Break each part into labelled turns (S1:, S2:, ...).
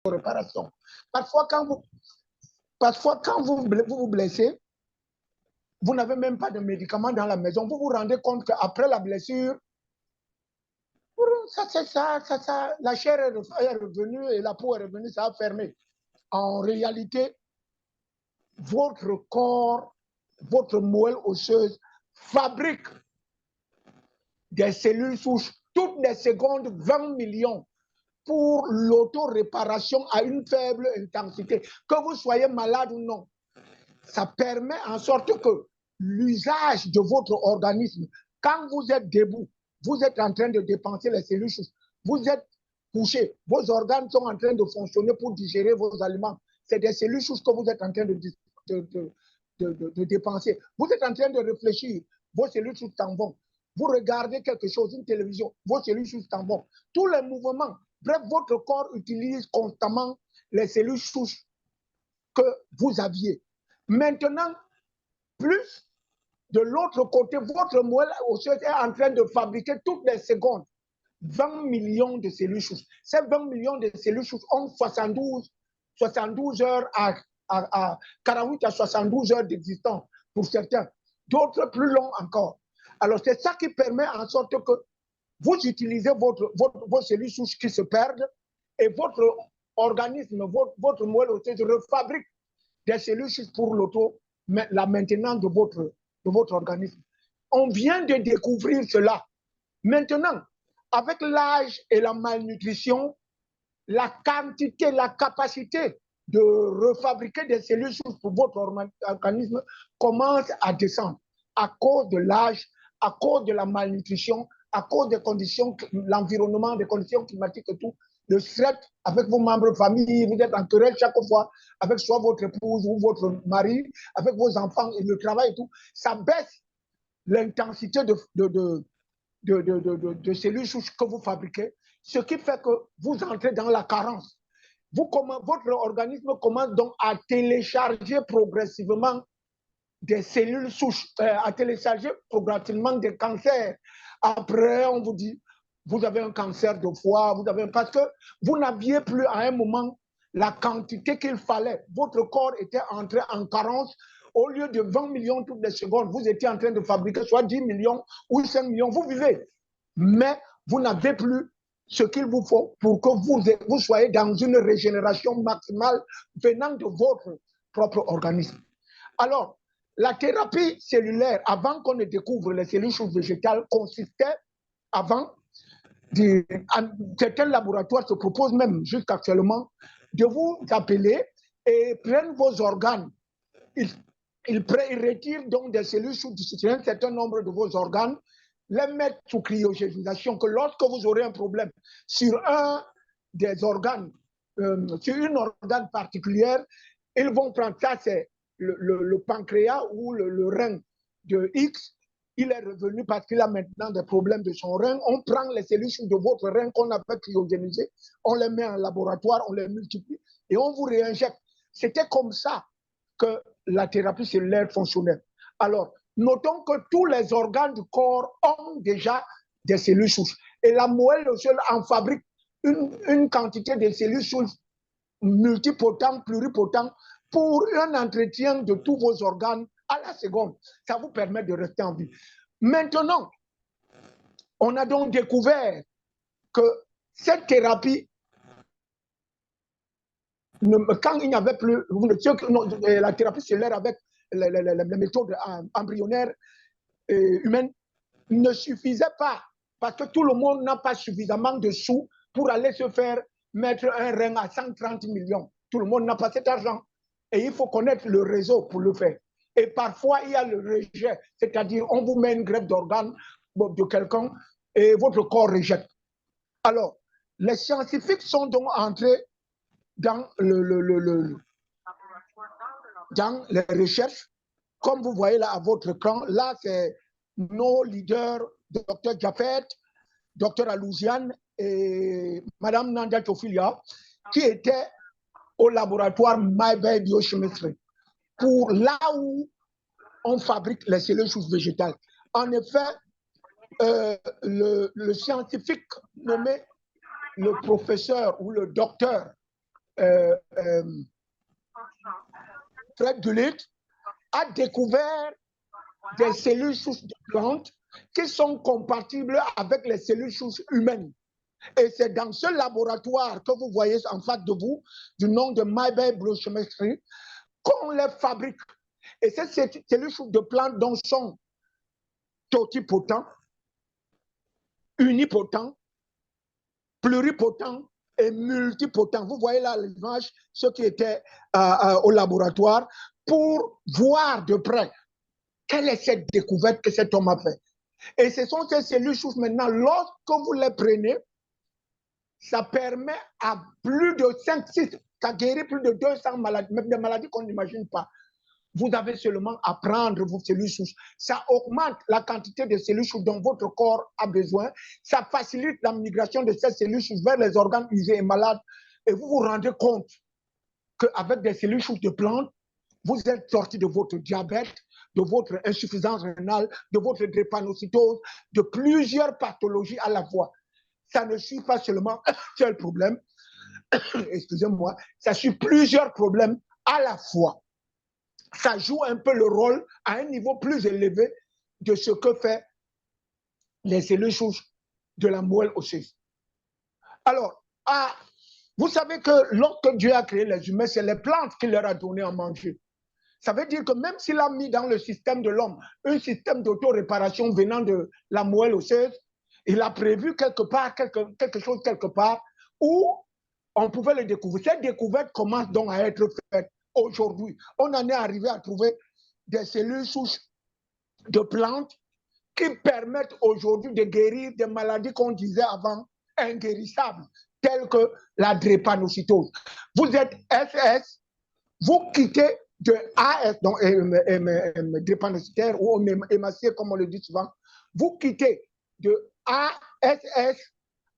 S1: réparation. Parfois, quand vous vous blessez, vous n'avez même pas de médicaments dans la maison. Vous vous rendez compte qu'après la blessure, la chair est revenue et la peau est revenue, ça a fermé. En réalité, votre corps, votre moelle osseuse fabrique des cellules souches toutes les secondes 20 millions pour l'auto-réparation à une faible intensité. Que vous soyez malade ou non, ça permet en sorte que l'usage de votre organisme, quand vous êtes debout, vous êtes en train de dépenser les cellules souches, vous êtes couché, vos organes sont en train de fonctionner pour digérer vos aliments. C'est des cellules souches que vous êtes en train de dépenser. Vous êtes en train de réfléchir, vos cellules souches s'en vont. Vous regardez quelque chose, une télévision, vos cellules souches s'en vont. Tous les mouvements, bref, votre corps utilise constamment les cellules souches que vous aviez. Maintenant, plus de l'autre côté, votre moelle osseuse est en train de fabriquer toutes les secondes 20 millions de cellules souches. Ces 20 millions de cellules souches ont 72 heures à 48 à 72 heures d'existence pour certains, d'autres plus longs encore. Alors, c'est ça qui permet en sorte que vous utilisez vos cellules souches qui se perdent et votre organisme, votre moelle osseuse refabrique des cellules souches pour la maintenance de votre organisme. On vient de découvrir cela. Maintenant, avec l'âge et la malnutrition, la quantité, la capacité de refabriquer des cellules souches pour votre organisme commence à descendre à cause de l'âge, à cause de la malnutrition, à cause des conditions, l'environnement, des conditions climatiques et tout. Le stress avec vos membres de famille, vous êtes en querelle chaque fois avec soit votre épouse ou votre mari, avec vos enfants et le travail et tout, ça baisse l'intensité de cellules souches que vous fabriquez, ce qui fait que vous entrez dans la carence. Votre organisme commence donc à télécharger progressivement des cellules souches, à télécharger progressivement des cancers. Après, on vous dit, vous avez un cancer de foie, parce que vous n'aviez plus à un moment la quantité qu'il fallait. Votre corps était entré en carence. Au lieu de 20 millions toutes les secondes, vous étiez en train de fabriquer soit 10 millions ou 5 millions. Vous vivez, mais vous n'avez plus ce qu'il vous faut pour que vous soyez dans une régénération maximale venant de votre propre organisme. Alors, la thérapie cellulaire, avant qu'on ne découvre les cellules souches végétales, consistait avant, certains laboratoires se proposent même jusqu'actuellement de vous appeler et prennent vos organes. Ils retirent donc des cellules souches sur un certain nombre de vos organes, les mettre sous cryogénisation, que lorsque vous aurez un problème sur un des organes, sur une organe particulière, ils vont prendre ça, c'est le pancréas ou le rein de X. Il est revenu parce qu'il a maintenant des problèmes de son rein. On prend les cellules de votre rein qu'on a fait cryogéniser, on les met en laboratoire, on les multiplie et on vous réinjecte. C'était comme ça que la thérapie cellulaire fonctionnait. Alors, notons que tous les organes du corps ont déjà des cellules souches. Et la moelle osseuse en fabrique une quantité de cellules souches multipotentes, pluripotentes, pour un entretien de tous vos organes à la seconde. Ça vous permet de rester en vie. Maintenant, on a donc découvert que cette thérapie, quand il n'y avait plus la thérapie cellulaire avec les méthodes embryonnaires humaines, ne suffisait pas parce que tout le monde n'a pas suffisamment de sous pour aller se faire mettre un rein à 130 millions. Tout le monde n'a pas cet argent. Et il faut connaître le réseau pour le faire. Et parfois, il y a le rejet, c'est-à-dire on vous met une greffe d'organes de quelqu'un et votre corps rejette. Alors, les scientifiques sont donc entrés dans dans les recherches. Comme vous voyez là à votre écran, là c'est nos leaders, Dr Jafet, Dr Alouziane et Mme Nanda Tofilia, qui étaient au laboratoire MyBay Biochemistry, pour là où on fabrique les cellules souches végétales. En effet, le scientifique nommé le professeur ou le docteur Fred Gulick a découvert des cellules souches de plantes qui sont compatibles avec les cellules souches humaines. Et c'est dans ce laboratoire que vous voyez en face de vous, du nom de Mayberg Biochemistry, qu'on les fabrique. Et ces cellules souches de plantes dont sont totipotents, unipotents, pluripotents et multipotents. Vous voyez là l'image, ceux qui étaient au laboratoire, pour voir de près quelle est cette découverte que cet homme a fait. Et ce sont ces cellules souches maintenant, lorsque vous les prenez, ça permet à plus de 5, 6, ça guérit plus de 200 maladies, même des maladies qu'on n'imagine pas. Vous avez seulement à prendre vos cellules souches. Ça augmente la quantité de cellules souches dont votre corps a besoin. Ça facilite la migration de ces cellules souches vers les organes usés et malades. Et vous vous rendez compte qu'avec des cellules souches de plantes, vous êtes sorti de votre diabète, de votre insuffisance rénale, de votre drépanocytose, de plusieurs pathologies à la fois. Ça ne suit pas seulement un seul problème, excusez-moi, ça suit plusieurs problèmes à la fois. Ça joue un peu le rôle à un niveau plus élevé de ce que fait les cellules souches de la moelle osseuse. Alors, vous savez que lorsque Dieu a créé les humains, c'est les plantes qu'il leur a donné à manger. Ça veut dire que même s'il a mis dans le système de l'homme un système d'auto-réparation venant de la moelle osseuse, il a prévu quelque part, quelque chose quelque part où on pouvait le découvrir. Cette découverte commence donc à être faite aujourd'hui. On en est arrivé à trouver des cellules souches de plantes qui permettent aujourd'hui de guérir des maladies qu'on disait avant inguérissables, telles que la drépanocytose. Vous êtes SS, vous quittez de AS, donc drépanocytaire ou hématier comme on le dit souvent, vous quittez de ASS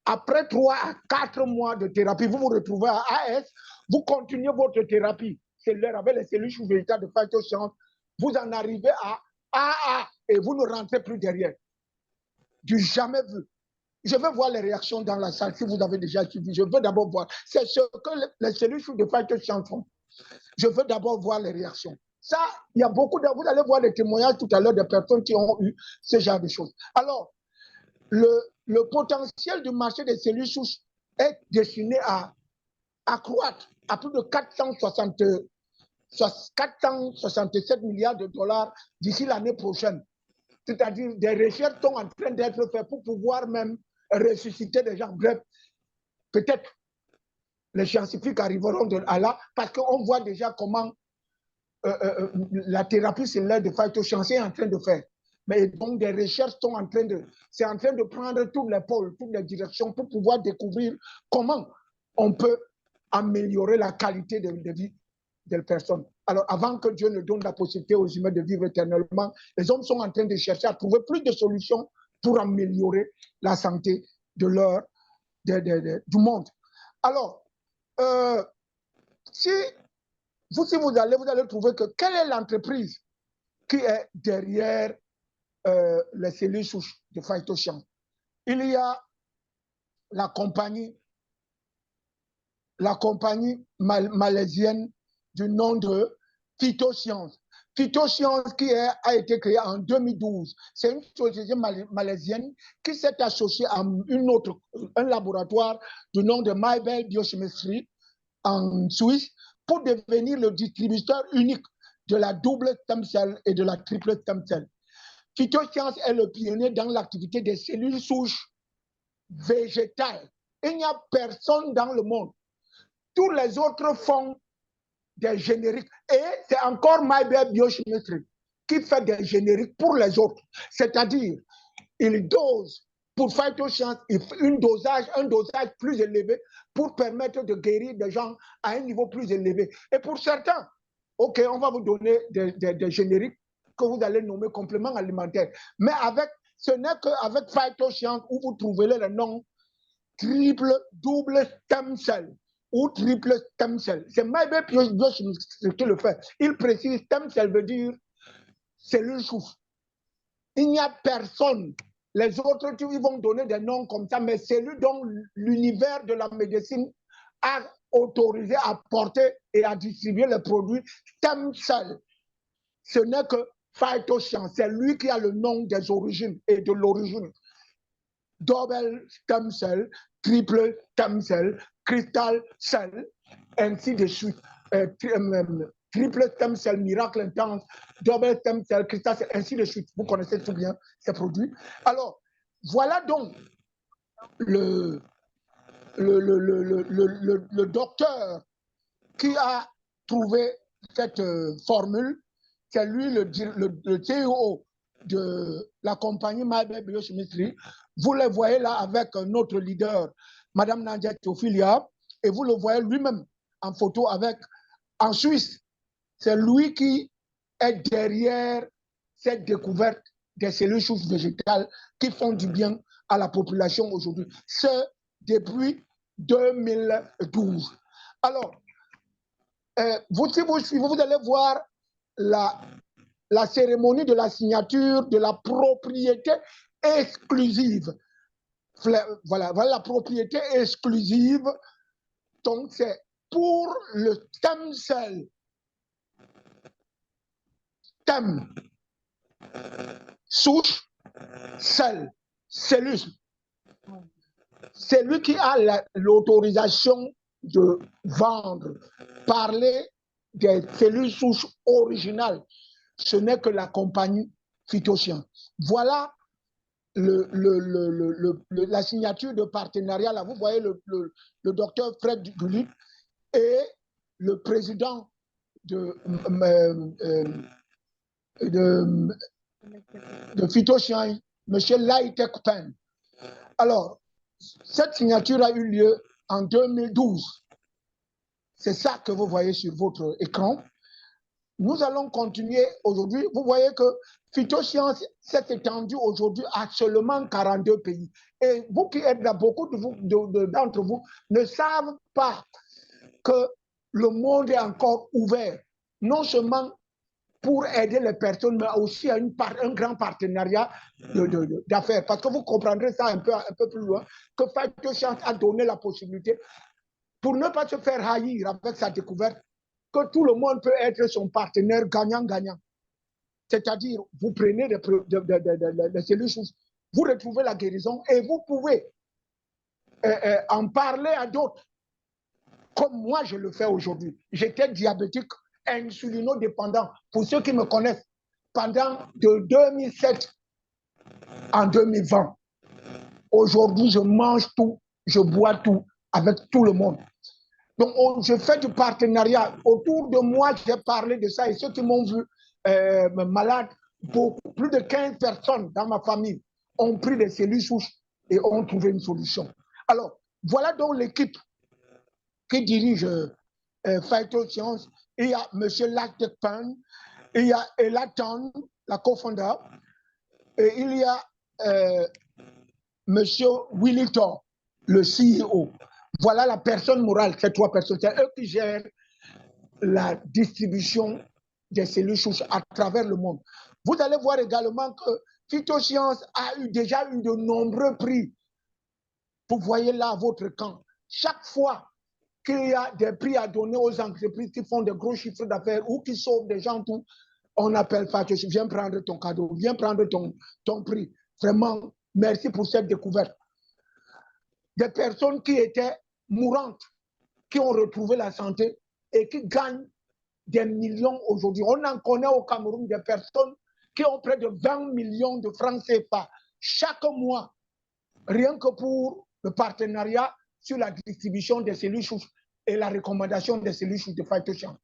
S1: après 3 à 4 mois de thérapie, vous vous retrouvez à AS, vous continuez votre thérapie cellulaire avec les cellules souches végétales de phytosciences, vous en arrivez à AA et vous ne rentrez plus derrière. Du jamais vu. Je veux voir les réactions dans la salle si vous avez déjà suivi. Je veux d'abord voir. C'est ce que les cellules souches de phytosciences font. Je veux d'abord voir les réactions. Ça, il y a beaucoup de... Vous allez voir les témoignages tout à l'heure de personnes qui ont eu ce genre de choses. Alors, le potentiel du marché des cellules souches est destiné à accroître à plus de 467 milliards de dollars d'ici l'année prochaine. C'est-à-dire des recherches sont en train d'être faites pour pouvoir même ressusciter des gens. Bref, peut-être les scientifiques arriveront à là parce qu'on voit déjà comment la thérapie cellulaire de phytosciences est en train de faire. Mais donc des recherches sont en train de... C'est en train de prendre tous les pôles, toutes les directions pour pouvoir découvrir comment on peut améliorer la qualité de vie des personnes. Alors, avant que Dieu ne donne la possibilité aux humains de vivre éternellement, les hommes sont en train de chercher à trouver plus de solutions pour améliorer la santé de du monde. Alors, si vous allez trouver que quelle est l'entreprise qui est derrière les cellules souches de phytosciences. Il y a la compagnie malaisienne du nom de Phytosciences. Phytosciences qui a été créée en 2012. C'est une société malaisienne qui s'est associée à un laboratoire du nom de Mayberg Biochemistry en Suisse pour devenir le distributeur unique de la double stem cell et de la triple stem cell. Phytosciences est le pionnier dans l'activité des cellules souches végétales. Il n'y a personne dans le monde. Tous les autres font des génériques. Et c'est encore Mayberg Biochemistry qui fait des génériques pour les autres. C'est-à-dire, il dose pour Phytosciences un dosage plus élevé pour permettre de guérir des gens à un niveau plus élevé. Et pour certains, OK, on va vous donner des génériques que vous allez nommer compléments alimentaires. Mais ce n'est qu'avec Phytosciences où vous trouverez le nom triple, double stem cell ou triple stem cell. C'est Mayberg Biochemistry qui le fait. Il précise stem cell veut dire cellule souche. Il n'y a personne. Les autres, ils vont donner des noms comme ça, mais celui dont l'univers de la médecine a autorisé à porter et à distribuer les produits stem cell. Ce n'est que Phytoscience, c'est lui qui a le nom des origines et de l'origine. Double stem cell, triple stem cell, crystal cell, ainsi de suite. Triple stem cell, miracle intense, double stem cell, crystal cell, ainsi de suite. Vous connaissez tout bien ces produits. Alors, voilà donc le docteur qui a trouvé cette formule. C'est lui le CEO de la compagnie MyBay Biochemistry. Vous le voyez là avec notre leader, Madame Nadia Tophilia, et vous le voyez lui-même en photo avec, en Suisse. C'est lui qui est derrière cette découverte des cellules souches végétales qui font du bien à la population aujourd'hui. Ce depuis 2012. Alors, si vous suivez, vous allez voir la cérémonie de la signature de la propriété exclusive. Voilà la propriété exclusive. Donc, c'est pour le stem cell. Stem, souche, cell, cellule. C'est lui qui a l'autorisation de vendre, parler des cellules souches originales. Ce n'est que la compagnie Phytoscience. Voilà la signature de partenariat. Là, vous voyez le docteur Fred Gulit et le président de Phytoscience, M. Lai-Tek Pen. Alors, cette signature a eu lieu en 2012. C'est ça que vous voyez sur votre écran. Nous allons continuer aujourd'hui. Vous voyez que Phytoscience s'est étendue aujourd'hui à seulement 42 pays. Et vous qui êtes là, beaucoup d'entre vous ne savent pas que le monde est encore ouvert, non seulement pour aider les personnes, mais aussi à un grand partenariat d'affaires. Parce que vous comprendrez ça un peu plus loin, que Phytoscience a donné la possibilité, pour ne pas se faire haïr avec sa découverte, que tout le monde peut être son partenaire gagnant-gagnant. C'est-à-dire, vous prenez des cellules souches, vous retrouvez la guérison et vous pouvez en parler à d'autres. Comme moi, je le fais aujourd'hui. J'étais diabétique, insulinodépendant, pour ceux qui me connaissent, pendant de 2007 en 2020. Aujourd'hui, je mange tout, je bois tout avec tout le monde. Donc, je fais du partenariat. Autour de moi, j'ai parlé de ça et ceux qui m'ont vu malade, plus de 15 personnes dans ma famille ont pris des cellules souches et ont trouvé une solution. Alors, voilà donc l'équipe qui dirige Phytoscience. Il y a M. Lai-Tek Pen, il y a Ella Tan, la cofondateur, et il y a M. Willy Thor, le CEO. Voilà la personne morale, ces trois personnes. C'est eux qui gèrent la distribution des cellules souches à travers le monde. Vous allez voir également que Phytoscience a déjà eu de nombreux prix. Vous voyez là votre camp. Chaque fois qu'il y a des prix à donner aux entreprises qui font de gros chiffres d'affaires ou qui sauvent des gens, tout, on appelle Phytoscience. Viens prendre ton cadeau, viens prendre ton prix. Vraiment, merci pour cette découverte. Des personnes qui étaient mourantes, qui ont retrouvé la santé et qui gagnent des millions aujourd'hui. On en connaît au Cameroun des personnes qui ont près de 20 millions de francs CFA chaque mois, rien que pour le partenariat sur la distribution des cellules souches et la recommandation des cellules souches de Phytoscience.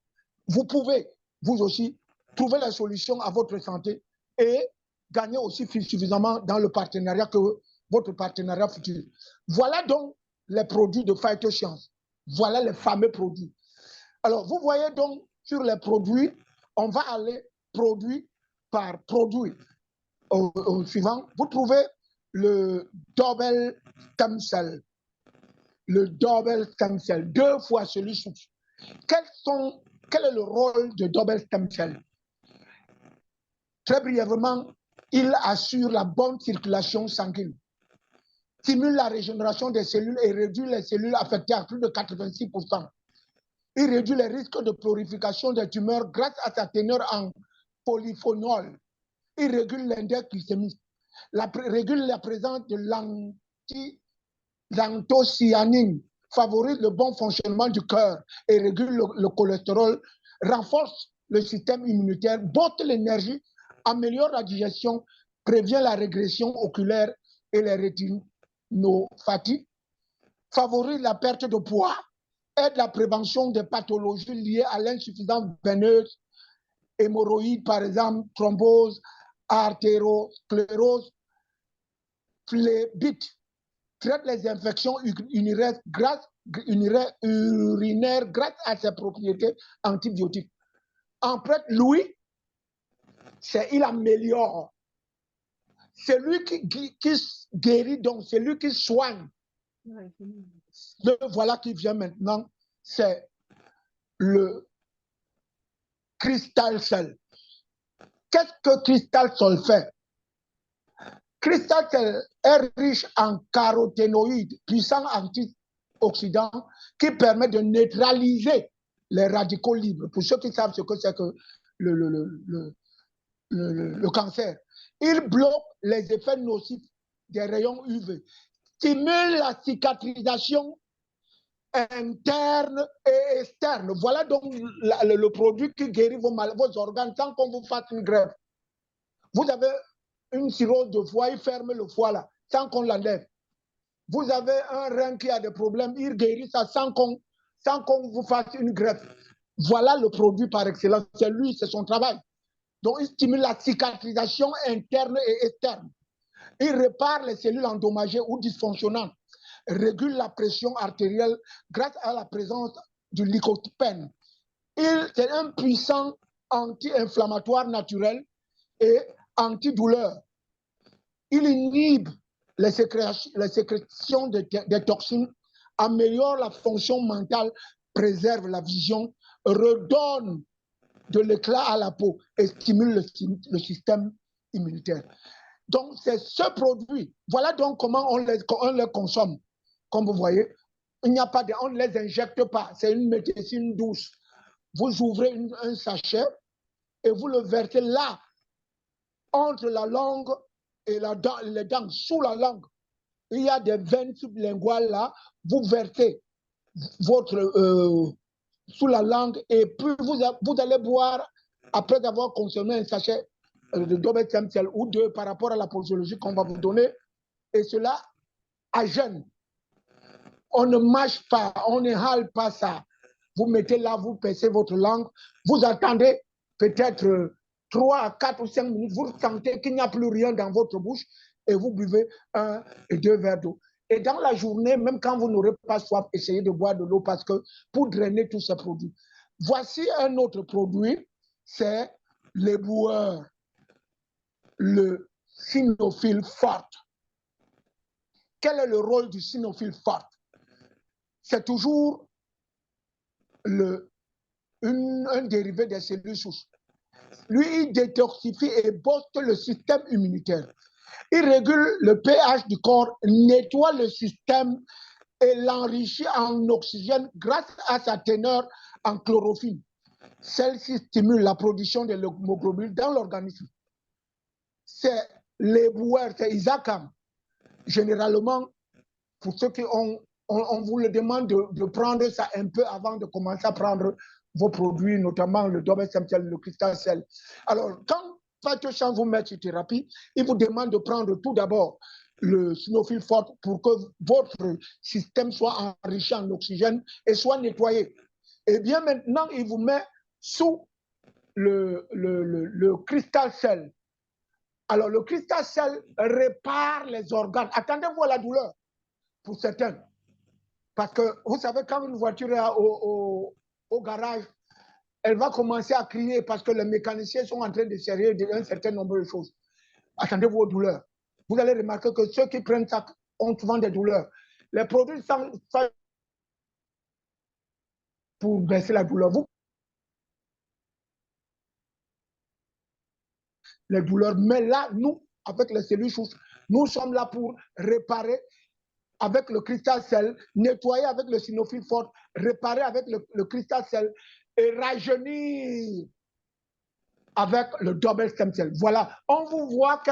S1: Vous pouvez, vous aussi, trouver la solution à votre santé et gagner aussi suffisamment dans le partenariat que votre partenariat futur. Voilà donc les produits de Phytoscience. Voilà les fameux produits. Alors, vous voyez donc sur les produits, on va aller produit par produit. Au suivant, vous trouvez le double stem cell. Le double stem cell, 2 fois celui souche. Quel est le rôle de double stem cell? Très brièvement, il assure la bonne circulation sanguine, stimule la régénération des cellules et réduit les cellules affectées à plus de 86%. Il réduit les risques de prolifération des tumeurs grâce à sa teneur en polyphénol. Il régule l'index glycémique. Régule la présence de l'anthocyanine, favorise le bon fonctionnement du cœur et régule le cholestérol, renforce le système immunitaire, botte l'énergie, améliore la digestion, prévient la régression oculaire et les rétinopathies, favorise la perte de poids, aide la prévention des pathologies liées à l'insuffisance veineuse, hémorroïdes par exemple, thrombose, artérosclérose, phlébite, traite les infections urinaires grâce à ses propriétés antibiotiques. En fait, lui, il améliore. C'est lui qui guérit, donc c'est lui qui soigne. Le voilà qui vient maintenant, c'est le Crystal Cell. Qu'est-ce que Crystal Cell fait? Crystal Cell est riche en caroténoïdes, puissants antioxydants, qui permettent de neutraliser les radicaux libres. Pour ceux qui savent ce que c'est que le cancer, il bloque les effets nocifs des rayons UV, stimule la cicatrisation interne et externe. Voilà donc le produit qui guérit vos organes sans qu'on vous fasse une greffe. Vous avez une cirrhose de foie, il ferme le foie là, sans qu'on l'enlève. Vous avez un rein qui a des problèmes, il guérit ça sans qu'on vous fasse une greffe. Voilà le produit par excellence. C'est lui, c'est son travail. Donc, il stimule la cicatrisation interne et externe. Il répare les cellules endommagées ou dysfonctionnantes, régule la pression artérielle grâce à la présence du lycopène. C'est un puissant anti-inflammatoire naturel et antidouleur. Il inhibe les sécrétions des toxines, améliore la fonction mentale, préserve la vision, redonne de l'éclat à la peau et stimule le système immunitaire. Donc, c'est ce produit. Voilà donc comment on les consomme. Comme vous voyez, on ne les injecte pas. C'est une médecine douce. Vous ouvrez un sachet et vous le versez là, entre la langue et les dents, sous la langue. Il y a des veines sublinguales là. Vous versez sous la langue et puis vous allez boire après avoir consommé un sachet de Dobet Stem Cell ou deux par rapport à la posologie qu'on va vous donner, et cela à jeûne. On ne mâche pas, on ne hale pas ça. Vous mettez là, vous percez votre langue, vous attendez peut-être 3 à 4 ou 5 minutes, vous sentez qu'il n'y a plus rien dans votre bouche et vous buvez 1 et 2 verres d'eau. Et dans la journée, même quand vous n'aurez pas soif, essayez de boire de l'eau parce que pour drainer tous ces produits. Voici un autre produit, c'est l'éboueur, le cynophile forte. Quel est le rôle du cynophile forte? C'est toujours un dérivé des cellules souches. Lui, il détoxifie et booste le système immunitaire. Il régule le pH du corps, nettoie le système et l'enrichit en oxygène grâce à sa teneur en chlorophylle. Celle-ci stimule la production de l'hémoglobine dans l'organisme. C'est l'éboueur, c'est Isacam. Généralement, pour ceux qui on vous le demande de prendre ça un peu avant de commencer à prendre vos produits, notamment le Dobet Stem Cell, le Crystal Cell. Alors, quand Phytochan vous met sur thérapie, il vous demande de prendre tout d'abord le cynophile fort pour que votre système soit enrichi en oxygène et soit nettoyé. Et bien maintenant, il vous met sous le Crystal Cell. Alors, le Crystal Cell répare les organes. Attendez-vous à la douleur pour certains. Parce que vous savez, quand une voiture est au garage, elle va commencer à crier parce que les mécaniciens sont en train de serrer un certain nombre de choses. Attendez-vous aux douleurs. Vous allez remarquer que ceux qui prennent ça ont souvent des douleurs. Les produits sont pour baisser la douleur. Les douleurs. Mais là, nous, avec les cellules souches, nous sommes là pour réparer avec le cristal sel, nettoyer avec le Sinofil fort, réparer avec le cristal sel et rajeunir avec le double stem cell. Voilà, on vous voit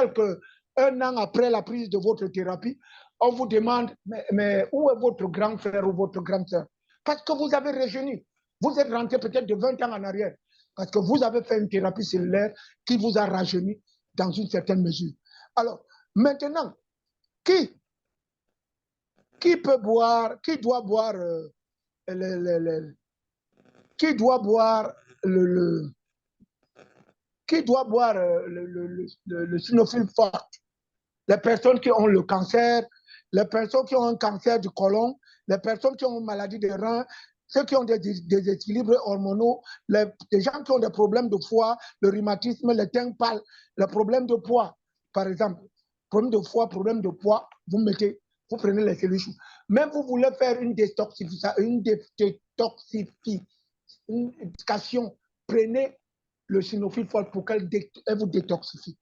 S1: un an après la prise de votre thérapie, on vous demande, mais où est votre grand frère ou votre grande sœur? Parce que vous avez rajeuni. Vous êtes rentré peut-être de 20 ans en arrière. Parce que vous avez fait une thérapie cellulaire qui vous a rajeuni dans une certaine mesure. Alors, maintenant, qui peut boire, qui doit boire qui doit boire qui doit boire le Sinofil fort? Les personnes qui ont le cancer, les personnes qui ont un cancer du côlon, les personnes qui ont une maladie des reins, ceux qui ont des déséquilibres hormonaux, les gens qui ont des problèmes de foie, le rhumatisme, le teint pâle, le problème de poids, par exemple. Problème de foie, problème de poids, vous prenez les cellules chou. Même vous voulez faire une détoxification, prenez le Sinofil fort pour qu'elle vous détoxifie.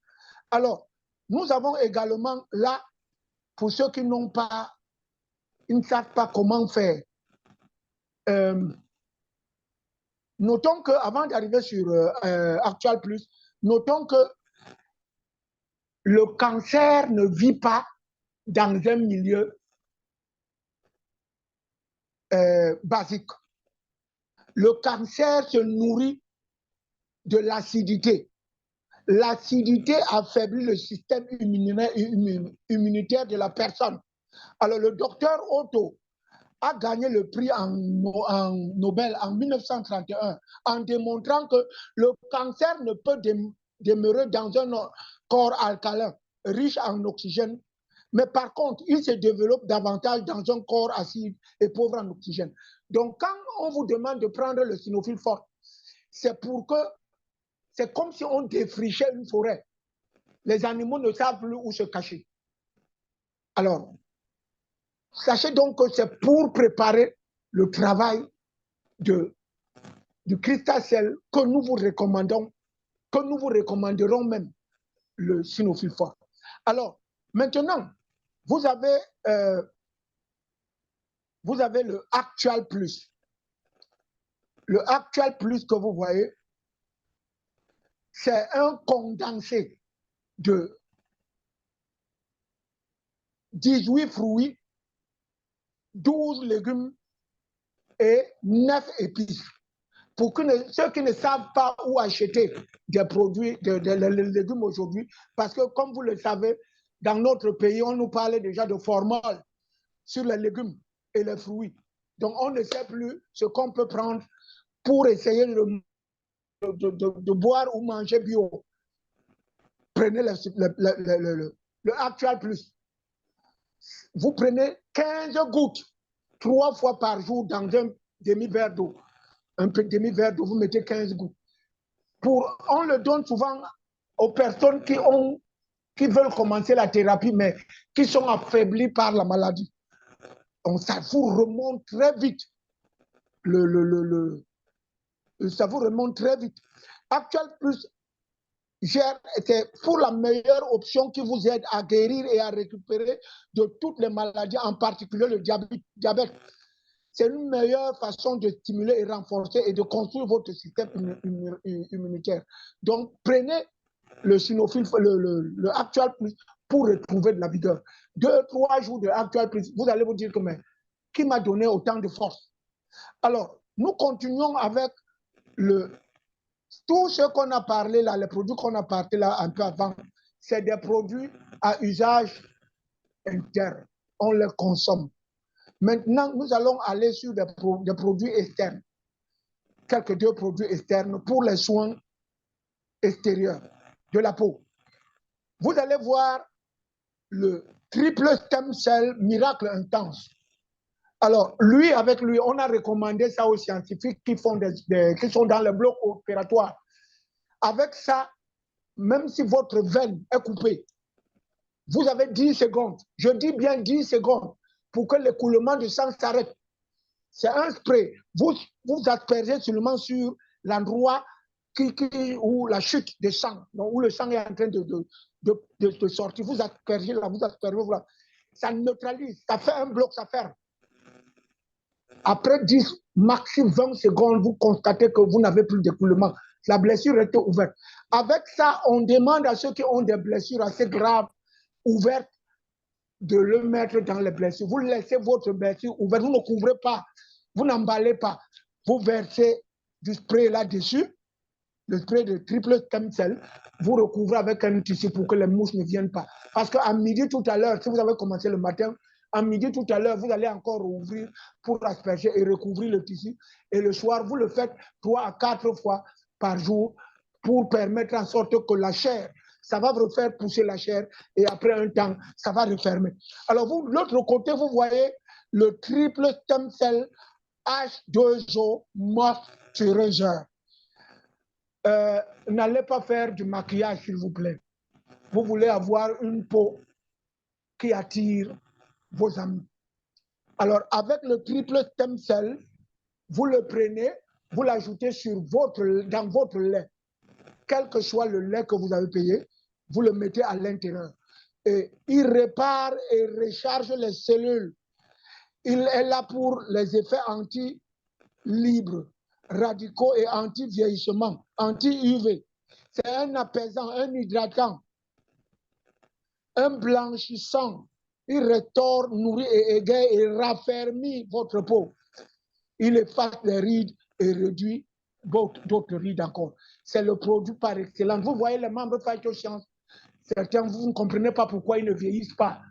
S1: Alors, nous avons également là, pour ceux qui n'ont pas, ils ne savent pas comment faire. Notons qu'avant d'arriver sur Actual Plus, notons que le cancer ne vit pas dans un milieu basique. Le cancer se nourrit de l'acidité. L'acidité affaiblit le système immunitaire de la personne. Alors, le docteur Otto a gagné le prix en Nobel en 1931 en démontrant que le cancer ne peut demeurer dans un corps alcalin riche en oxygène, mais par contre, il se développe davantage dans un corps acide et pauvre en oxygène. Donc, quand on vous demande de prendre le Sinofil fort, c'est comme si on défrichait une forêt. Les animaux ne savent plus où se cacher. Alors, sachez donc que c'est pour préparer le travail du cristal sel que nous vous recommandons, que nous vous recommanderons même le Sinofil fort. Alors, maintenant, vous avez le Actual Plus. Le Actual Plus que vous voyez, c'est un condensé de 18 fruits, 12 légumes et 9 épices. Pour ceux qui ne savent pas où acheter des produits, des légumes aujourd'hui, parce que comme vous le savez, dans notre pays, on nous parlait déjà de formol sur les légumes et les fruits. Donc, on ne sait plus ce qu'on peut prendre pour essayer de boire ou manger bio. Prenez le Actual Plus. Vous prenez 15 gouttes 3 fois par jour dans un demi-verre d'eau. Un demi-verre d'eau, vous mettez 15 gouttes. On le donne souvent aux personnes qui veulent commencer la thérapie, mais qui sont affaiblies par la maladie. Donc, ça vous remonte très vite. Ça vous remonte très vite. Actual Plus, c'est pour la meilleure option qui vous aide à guérir et à récupérer de toutes les maladies, en particulier le diabète. C'est une meilleure façon de stimuler et renforcer et de construire votre système immunitaire. Donc, prenez le Sinofil, le Actual Plus pour retrouver de la vigueur. 2-3 jours de Actual Plus, vous allez vous dire que mais qui m'a donné autant de force? Alors, nous continuons avec tout ce qu'on a parlé là, les produits qu'on a parlé là un peu avant, c'est des produits à usage interne. On les consomme. Maintenant, nous allons aller sur des produits externes, quelques 2 produits externes pour les soins extérieurs de la peau. Vous allez voir le triple stem cell miracle intense. Alors, avec lui, on a recommandé ça aux scientifiques qui sont dans le bloc opératoire. Avec ça, même si votre veine est coupée, vous avez 10 secondes, je dis bien 10 secondes, pour que l'écoulement de sang s'arrête. C'est un spray. Vous aspergez seulement sur l'endroit où la chute de sang, donc où le sang est en train de sortir. Vous aspergez là, vous aspergez là. ça neutralise, ça fait un bloc, ça ferme. Après 10, maximum 20 secondes, vous constatez que vous n'avez plus d'écoulement. La blessure était ouverte. Avec ça, on demande à ceux qui ont des blessures assez graves, ouvertes, de le mettre dans les blessures. Vous laissez votre blessure ouverte, vous ne couvrez pas, vous n'emballez pas. Vous versez du spray là-dessus, le spray de triple stem cell, vous recouvrez avec un tissu pour que les mouches ne viennent pas. Parce qu'à midi tout à l'heure, si vous avez commencé le matin, à midi tout à l'heure, vous allez encore ouvrir pour asperger et recouvrir le tissu. Et le soir, vous le faites 3 à 4 fois par jour pour permettre en sorte que la chair, ça va refaire pousser la chair et après un temps, ça va refermer. Alors, vous, de l'autre côté, vous voyez le triple stem cell H2O moisturizer. N'allez pas faire du maquillage, s'il vous plaît. Vous voulez avoir une peau qui attire vos amis. Alors, avec le triple stem cell, vous le prenez, vous l'ajoutez dans votre lait. Quel que soit le lait que vous avez payé, vous le mettez à l'intérieur. Et il répare et recharge les cellules. Il est là pour les effets anti-libres, radicaux et anti-vieillissement, anti-UV. C'est un apaisant, un hydratant, un blanchissant. Il restaure, nourrit et égaye et raffermit votre peau. Il efface les rides et réduit d'autres rides encore. C'est le produit par excellence. Vous voyez les membres Phytoscience. Certains, vous ne comprenez pas pourquoi ils ne vieillissent pas.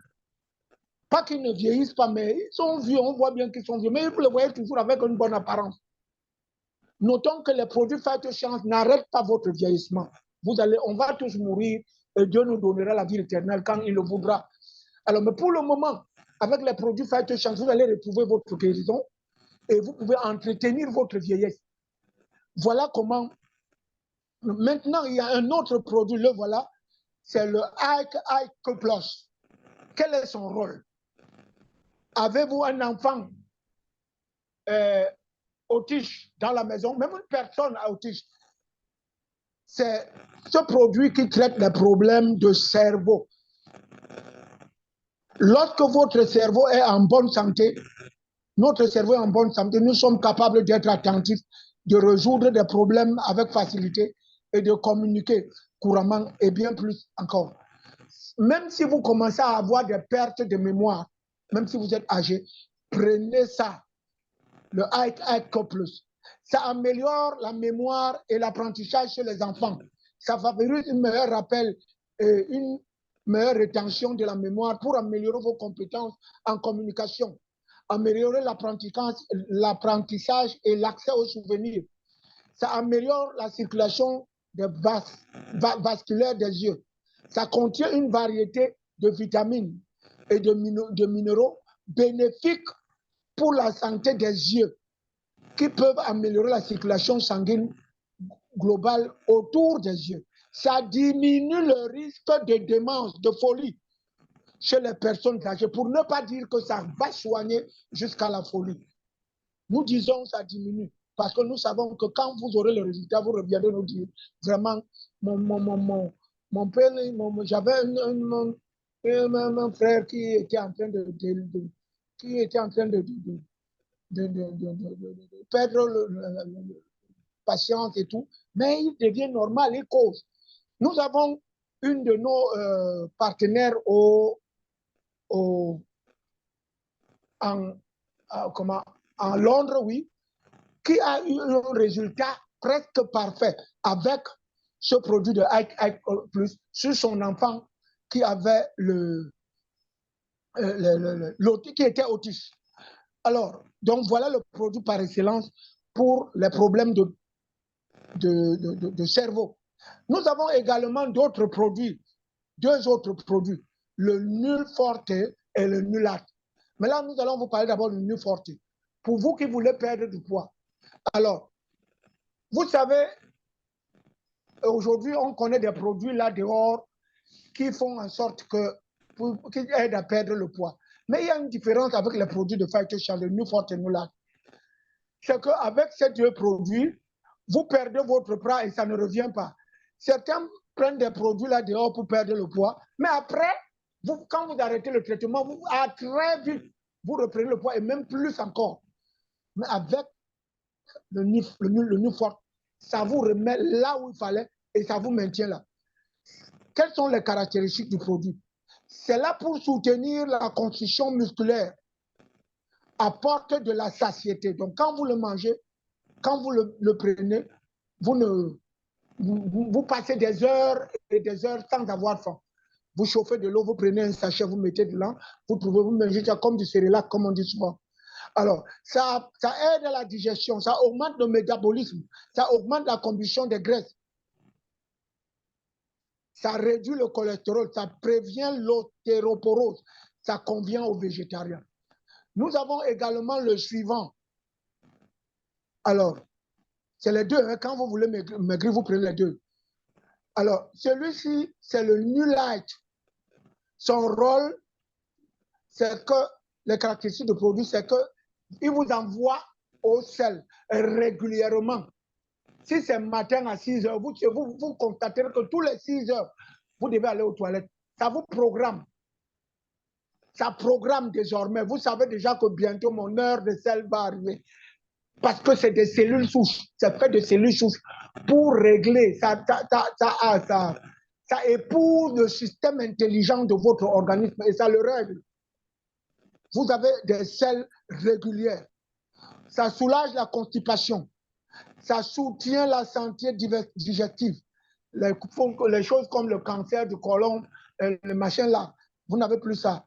S1: Pas qu'ils ne vieillissent pas, mais ils sont vieux. On voit bien qu'ils sont vieux. Mais vous les voyez toujours avec une bonne apparence. Notons que les produits Phytoscience n'arrêtent pas votre vieillissement. On va tous mourir et Dieu nous donnera la vie éternelle quand il le voudra. Alors, mais pour le moment, avec les produits Phytoscience, vous allez retrouver votre guérison et vous pouvez entretenir votre vieillesse. Voilà comment. Maintenant, il y a un autre produit, le voilà, c'est le Ike Plus. Quel est son rôle? Avez-vous un enfant autiste dans la maison, même une personne autiste? C'est ce produit qui traite les problèmes de cerveau. Lorsque votre cerveau est en bonne santé, notre cerveau est en bonne santé, nous sommes capables d'être attentifs, de résoudre des problèmes avec facilité et de communiquer couramment et bien plus encore. Même si vous commencez à avoir des pertes de mémoire, même si vous êtes âgé, prenez ça, le Ike Plus. Ça améliore la mémoire et l'apprentissage chez les enfants. Ça favorise un meilleur rappel et une meilleure rétention de la mémoire pour améliorer vos compétences en communication, améliorer l'apprentissage et l'accès aux souvenirs. Ça améliore la circulation vasculaire des yeux. Ça contient une variété de vitamines et de minéraux bénéfiques pour la santé des yeux qui peuvent améliorer la circulation sanguine globale autour des yeux. Ça diminue le risque de démence, de folie chez les personnes âgées, pour ne pas dire que ça va soigner jusqu'à la folie. Nous disons que ça diminue parce que nous savons que quand vous aurez le résultat, vous reviendrez nous dire vraiment, mon père, j'avais un frère qui était en train de perdre la patience et tout, mais il devient normal, il cause. Nous avons une de nos partenaires en Londres, oui, qui a eu un résultat presque parfait avec ce produit de Ike Plus sur son enfant qui avait qui était autiste. Alors, donc voilà le produit par excellence pour les problèmes de cerveau. Nous avons également d'autres produits, 2 autres produits, le Nul Forte et le Nulat. Mais là, nous allons vous parler d'abord du Nul Forte. Pour vous qui voulez perdre du poids. Alors, vous savez, aujourd'hui, on connaît des produits là dehors qui font en sorte qui aident à perdre le poids. Mais il y a une différence avec les produits de Phytoscience, le Nul Forte et Nulat. C'est qu'avec ces 2 produits, vous perdez votre poids et ça ne revient pas. Certains prennent des produits là dehors pour perdre le poids, mais après, quand vous arrêtez le traitement, très vite, vous reprenez le poids et même plus encore. Mais avec le Newfort, ça vous remet là où il fallait et ça vous maintient là. Quelles sont les caractéristiques du produit? C'est là pour soutenir la construction musculaire, apporte de la satiété. Donc, quand vous le mangez, quand vous le prenez, vous passez des heures et des heures sans avoir faim. Vous chauffez de l'eau, vous prenez un sachet, vous mettez dedans, vous mangez ça comme du cérélac, comme on dit souvent. Alors, ça aide à la digestion, ça augmente le métabolisme, ça augmente la combustion des graisses, ça réduit le cholestérol, ça prévient l'ostéoporose, ça convient aux végétariens. Nous avons également le suivant. Alors, c'est les deux, hein. Quand vous voulez maigrir, vous prenez les deux. Alors, celui-ci, c'est le New Light. Son rôle, c'est que, les caractéristiques du produit, c'est qu'il vous envoie au sel régulièrement. Si c'est matin à 6 heures, vous constaterez que tous les 6 heures, vous devez aller aux toilettes. Ça vous programme. Ça programme désormais. Vous savez déjà que bientôt mon heure de sel va arriver. Parce que c'est des cellules souches. C'est fait de cellules souches pour régler. Ça épouse le système intelligent de votre organisme et ça le règle. Vous avez des selles régulières. Ça soulage la constipation. Ça soutient la santé digestive. Les choses comme le cancer du côlon, le machin là, vous n'avez plus ça.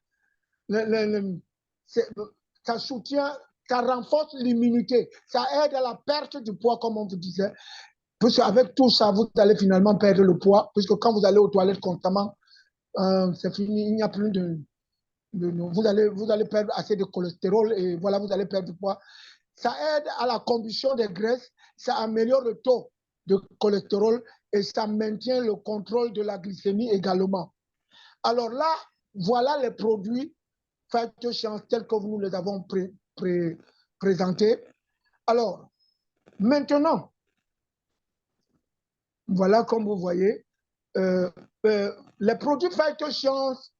S1: Ça soutient, ça renforce l'immunité. Ça aide à la perte du poids, comme on vous disait. Puisque avec tout ça, vous allez finalement perdre le poids. Puisque quand vous allez aux toilettes constamment, c'est fini, il n'y a plus vous allez perdre assez de cholestérol et voilà, vous allez perdre du poids. Ça aide à la combustion des graisses, ça améliore le taux de cholestérol et ça maintient le contrôle de la glycémie également. Alors là, voilà les produits phytosciences tels que nous les avons présentés. Alors, maintenant, voilà comme vous voyez, les produits phytosciences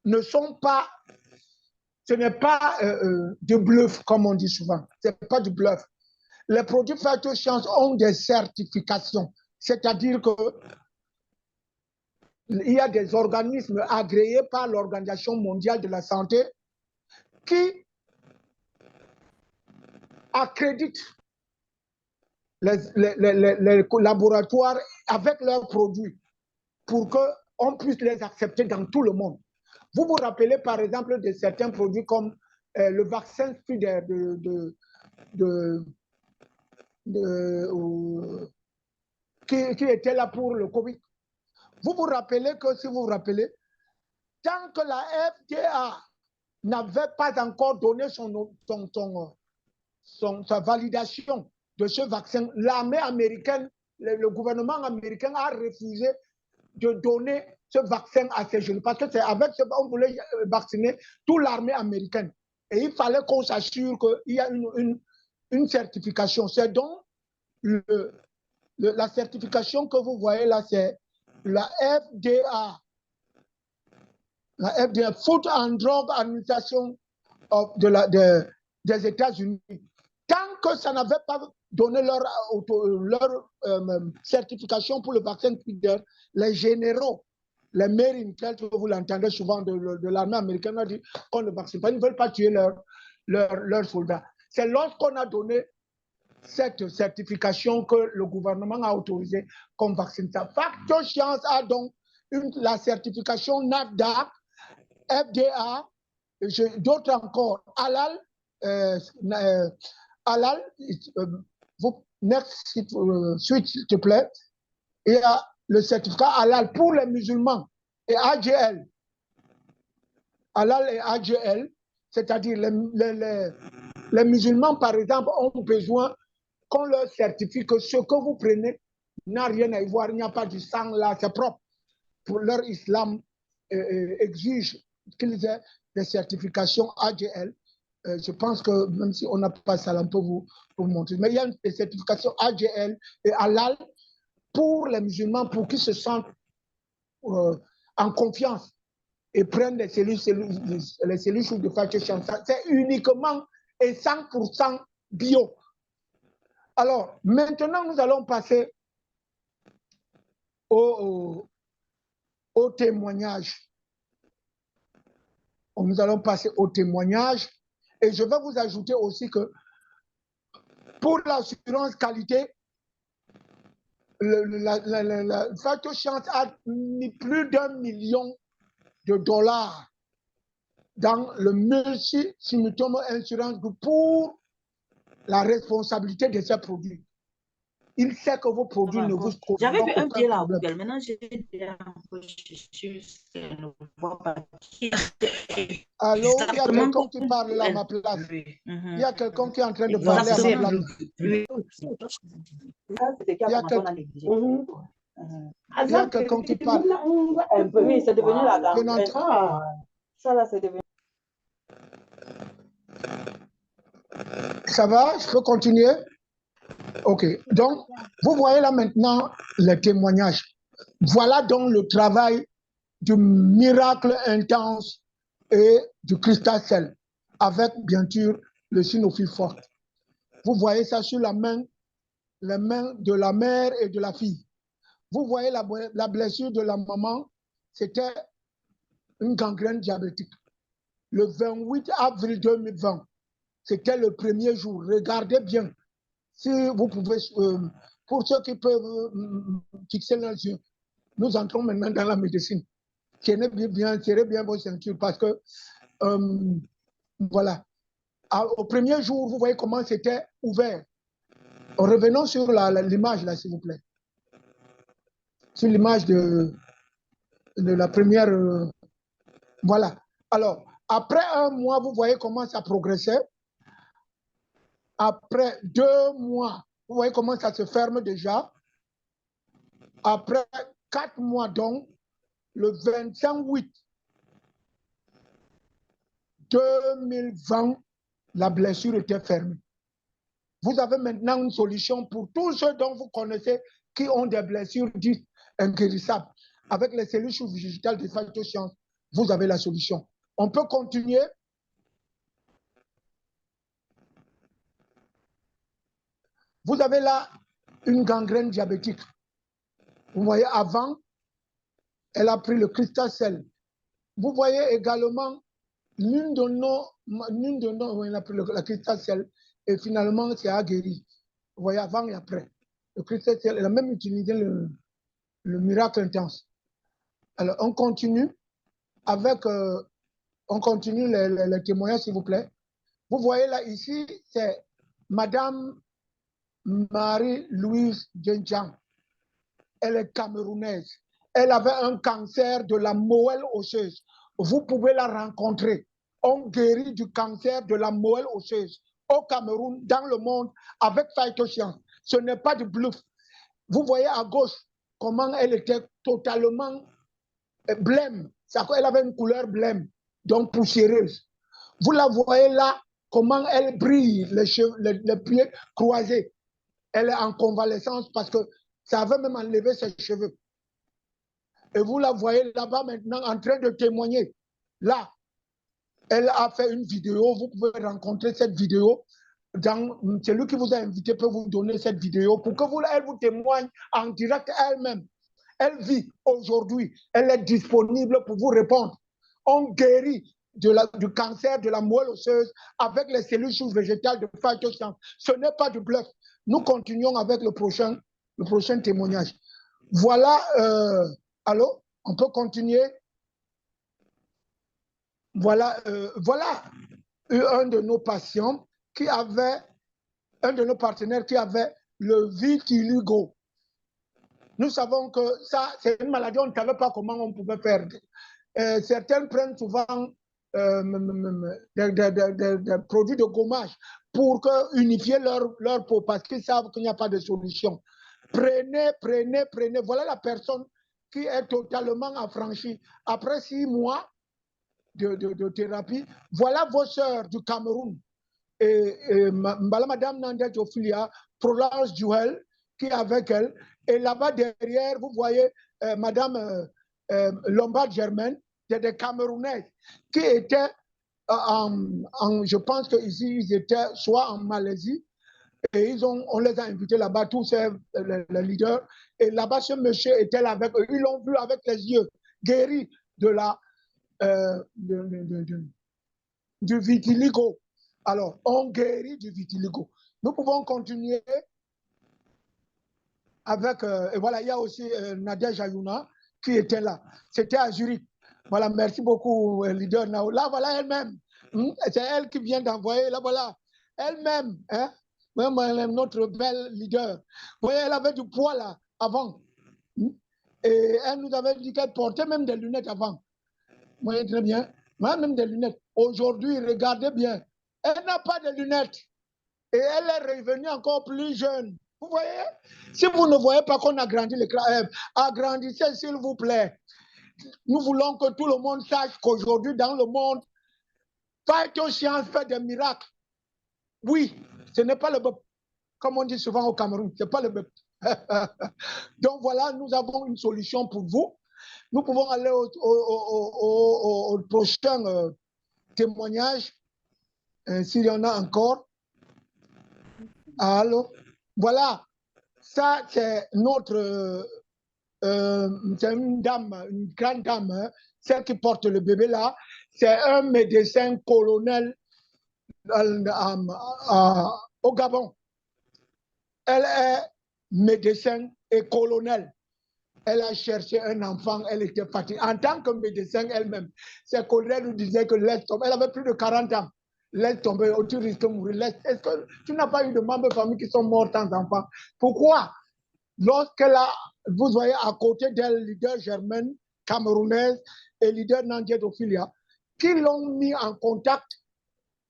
S1: ne sont pas, ce n'est pas du bluff, comme on dit souvent. Ce n'est pas du bluff. Les produits phytosciences ont des certifications, c'est-à-dire qu'il y a des organismes agréés par l'Organisation mondiale de la santé qui accréditent les laboratoires avec leurs produits pour qu'on puisse les accepter dans tout le monde. Vous vous rappelez par exemple de certains produits comme le vaccin qui était là pour le Covid. Vous vous rappelez que, si vous vous rappelez, tant que la FDA n'avait pas encore donné sa validation de ce vaccin, l'armée américaine, le gouvernement américain a refusé de donner ce vaccin à ces jeunes. Parce que c'est avec ce on voulait vacciner toute l'armée américaine. Et il fallait qu'on s'assure qu'il y a une certification. C'est donc la certification que vous voyez là, c'est la FDA. La FDA, Food and Drug Administration des États-Unis. Tant que ça n'avait pas donné leur certification pour le vaccin Pfizer, les généraux, les Marines, tels que vous l'entendez souvent de l'armée américaine, ont dit qu'on ne vaccine pas, ils ne veulent pas tuer leurs soldats. C'est lorsqu'on a donné cette certification que le gouvernement a autorisé qu'on vaccine ça. Phytosciences a donc la certification NAFDAC, FDA, d'autres encore, Halal, Halal, next suite, s'il te plaît. Il y a le certificat Halal pour les musulmans et AGL. Halal et AGL, c'est-à-dire les musulmans, par exemple, ont besoin qu'on leur certifie que ce que vous prenez n'a rien à y voir, il n'y a pas du sang là, c'est propre. Pour leur islam exige qu'ils aient des certifications AGL. Je pense que même si on n'a pas ça, on peut vous montrer. Mais il y a des certifications AGL et Halal pour les musulmans, pour qu'ils se sentent en confiance et prennent les cellules souches de phytochance. C'est uniquement et 100% bio. Alors, maintenant, nous allons passer au témoignage. Nous allons passer au témoignage. Et je vais vous ajouter aussi que pour l'assurance qualité, la phytochance a mis plus d'1 million de dollars dans le multi-symptôme insurance pour la responsabilité de ces produits. Il sait que vos produits ne vous causent
S2: J'avais vu un billet là au
S1: problème.
S2: Google. Maintenant, j'ai déjà un peu cherché, je ne vois pas qui.
S1: Allô, il y a quelqu'un qui parle là à ma place. Il y a quelqu'un qui est en train de parler à ma place. Il y a quelqu'un qui parle.
S2: Oui, c'est devenu la gamme. Ça là, c'est devenu.
S1: Ça va? Je peux continuer? Ok. Donc, vous voyez là maintenant les témoignages. Voilà donc le travail du miracle intense et du cristal sel, avec bien sûr le Sinophylle forte. Vous voyez ça sur la main, les mains de la mère et de la fille. Vous voyez la blessure de la maman, c'était une gangrène diabétique. Le 28 avril 2020, c'était le premier jour. Regardez bien, si vous pouvez, pour ceux qui peuvent fixer leurs yeux, nous entrons maintenant dans la médecine. Tenez bien vos ceintures parce que, voilà. Au premier jour, vous voyez comment c'était ouvert. Revenons sur l'image là, s'il vous plaît. Sur l'image de la première. Voilà. Alors, après un mois, vous voyez comment ça progressait. Après 2 mois, vous voyez comment ça se ferme déjà. Après 4 mois, donc, le 25/8 2020, la blessure était fermée. Vous avez maintenant une solution pour tous ceux dont vous connaissez qui ont des blessures dites inguérissables. Avec les cellules souches végétales de phytochance, vous avez la solution. On peut continuer. Vous avez là une gangrène diabétique. Vous voyez, avant, elle a pris le cristal sel. Vous voyez également l'une de nos, elle a pris la cristal sel et finalement, c'est guéri. Vous voyez, avant et après. Le cristal sel, elle a même utilisé le miracle intense. Alors, on continue avec, on continue les témoignages, s'il vous plaît. Vous voyez là, ici, c'est Madame Marie-Louise Djenjang. Elle est camerounaise. Elle avait un cancer de la moelle osseuse. Vous pouvez la rencontrer. On guérit du cancer de la moelle osseuse au Cameroun, dans le monde, avec phytochance. Ce n'est pas du bluff. Vous voyez à gauche comment elle était totalement blême. Elle avait une couleur blême, donc poussiéreuse. Vous la voyez là, comment elle brille, les pieds croisés. Elle est en convalescence parce que ça avait même enlevé ses cheveux. Et vous la voyez là-bas maintenant en train de témoigner. Là, elle a fait une vidéo. Vous pouvez rencontrer cette vidéo. Celui qui vous a invité peut vous donner cette vidéo pour que elle vous témoigne en direct elle-même. Elle vit aujourd'hui. Elle est disponible pour vous répondre. On guérit du cancer de la moelle osseuse avec les cellules souches végétales de phytochance. Ce n'est pas du bluff. Nous continuons avec le prochain témoignage. Voilà, allô, on peut continuer. Voilà, voilà un de nos patients qui avait, un de nos partenaires qui avait le vitiligo. Nous savons que ça, c'est une maladie, on ne savait pas comment on pouvait faire. Certains prennent souvent des produits de gommage pour unifier leur peau parce qu'ils savent qu'il n'y a pas de solution. Prenez. Voilà la personne qui est totalement affranchie. Après 6 mois de thérapie, voilà vos sœurs du Cameroun. Et Madame Nandet Ophelia, Prolance Duel, qui est avec elle. Et là-bas derrière, vous voyez Madame Lombard Germaine, des Camerounais qui étaient, je pense qu'ici, ils étaient soit en Malaisie, et on les a invités là-bas, tous les leaders. Et là-bas, ce monsieur était là avec eux. Ils l'ont vu avec les yeux, guéri de du vitiligo. Alors, on guérit du vitiligo. Nous pouvons continuer avec, et voilà, il y a aussi Nadia Jayouna qui était là. C'était à Zurich. Voilà, merci beaucoup, leader Nao. Là, voilà elle-même. C'est elle qui vient d'envoyer, là, voilà. Elle-même, hein, même notre belle leader. Vous voyez, elle avait du poids là, avant. Et elle nous avait dit qu'elle portait même des lunettes avant. Vous voyez très bien. Même des lunettes. Aujourd'hui, regardez bien. Elle n'a pas de lunettes. Et elle est revenue encore plus jeune. Vous voyez? Si vous ne voyez pas qu'on agrandit l'écran, agrandissez s'il vous plaît. Nous voulons que tout le monde sache qu'aujourd'hui, dans le monde, Phytoscience fait des miracles. Oui, ce n'est pas le bœuf. Comme on dit souvent au Cameroun, ce n'est pas le bœuf. Donc voilà, nous avons une solution pour vous. Nous pouvons aller au prochain témoignage, s'il y en a encore. Allô? Voilà, ça c'est notre, c'est une dame, une grande dame, hein, celle qui porte le bébé là. C'est un médecin colonel au Gabon. Elle est médecin et colonel. Elle a cherché un enfant, elle était fatiguée. En tant que médecin elle-même, ses collègues nous disaient que laisse tomber. Elle avait plus de 40 ans. Laisse tomber, tu risques de mourir. Est-ce que tu n'as pas eu de membres de famille qui sont morts sans enfants? Pourquoi? Lorsqu'elle a, vous voyez à côté d'elle, leader germaine, camerounaise et leader Nandiet Ophilia, qui l'ont mis en contact.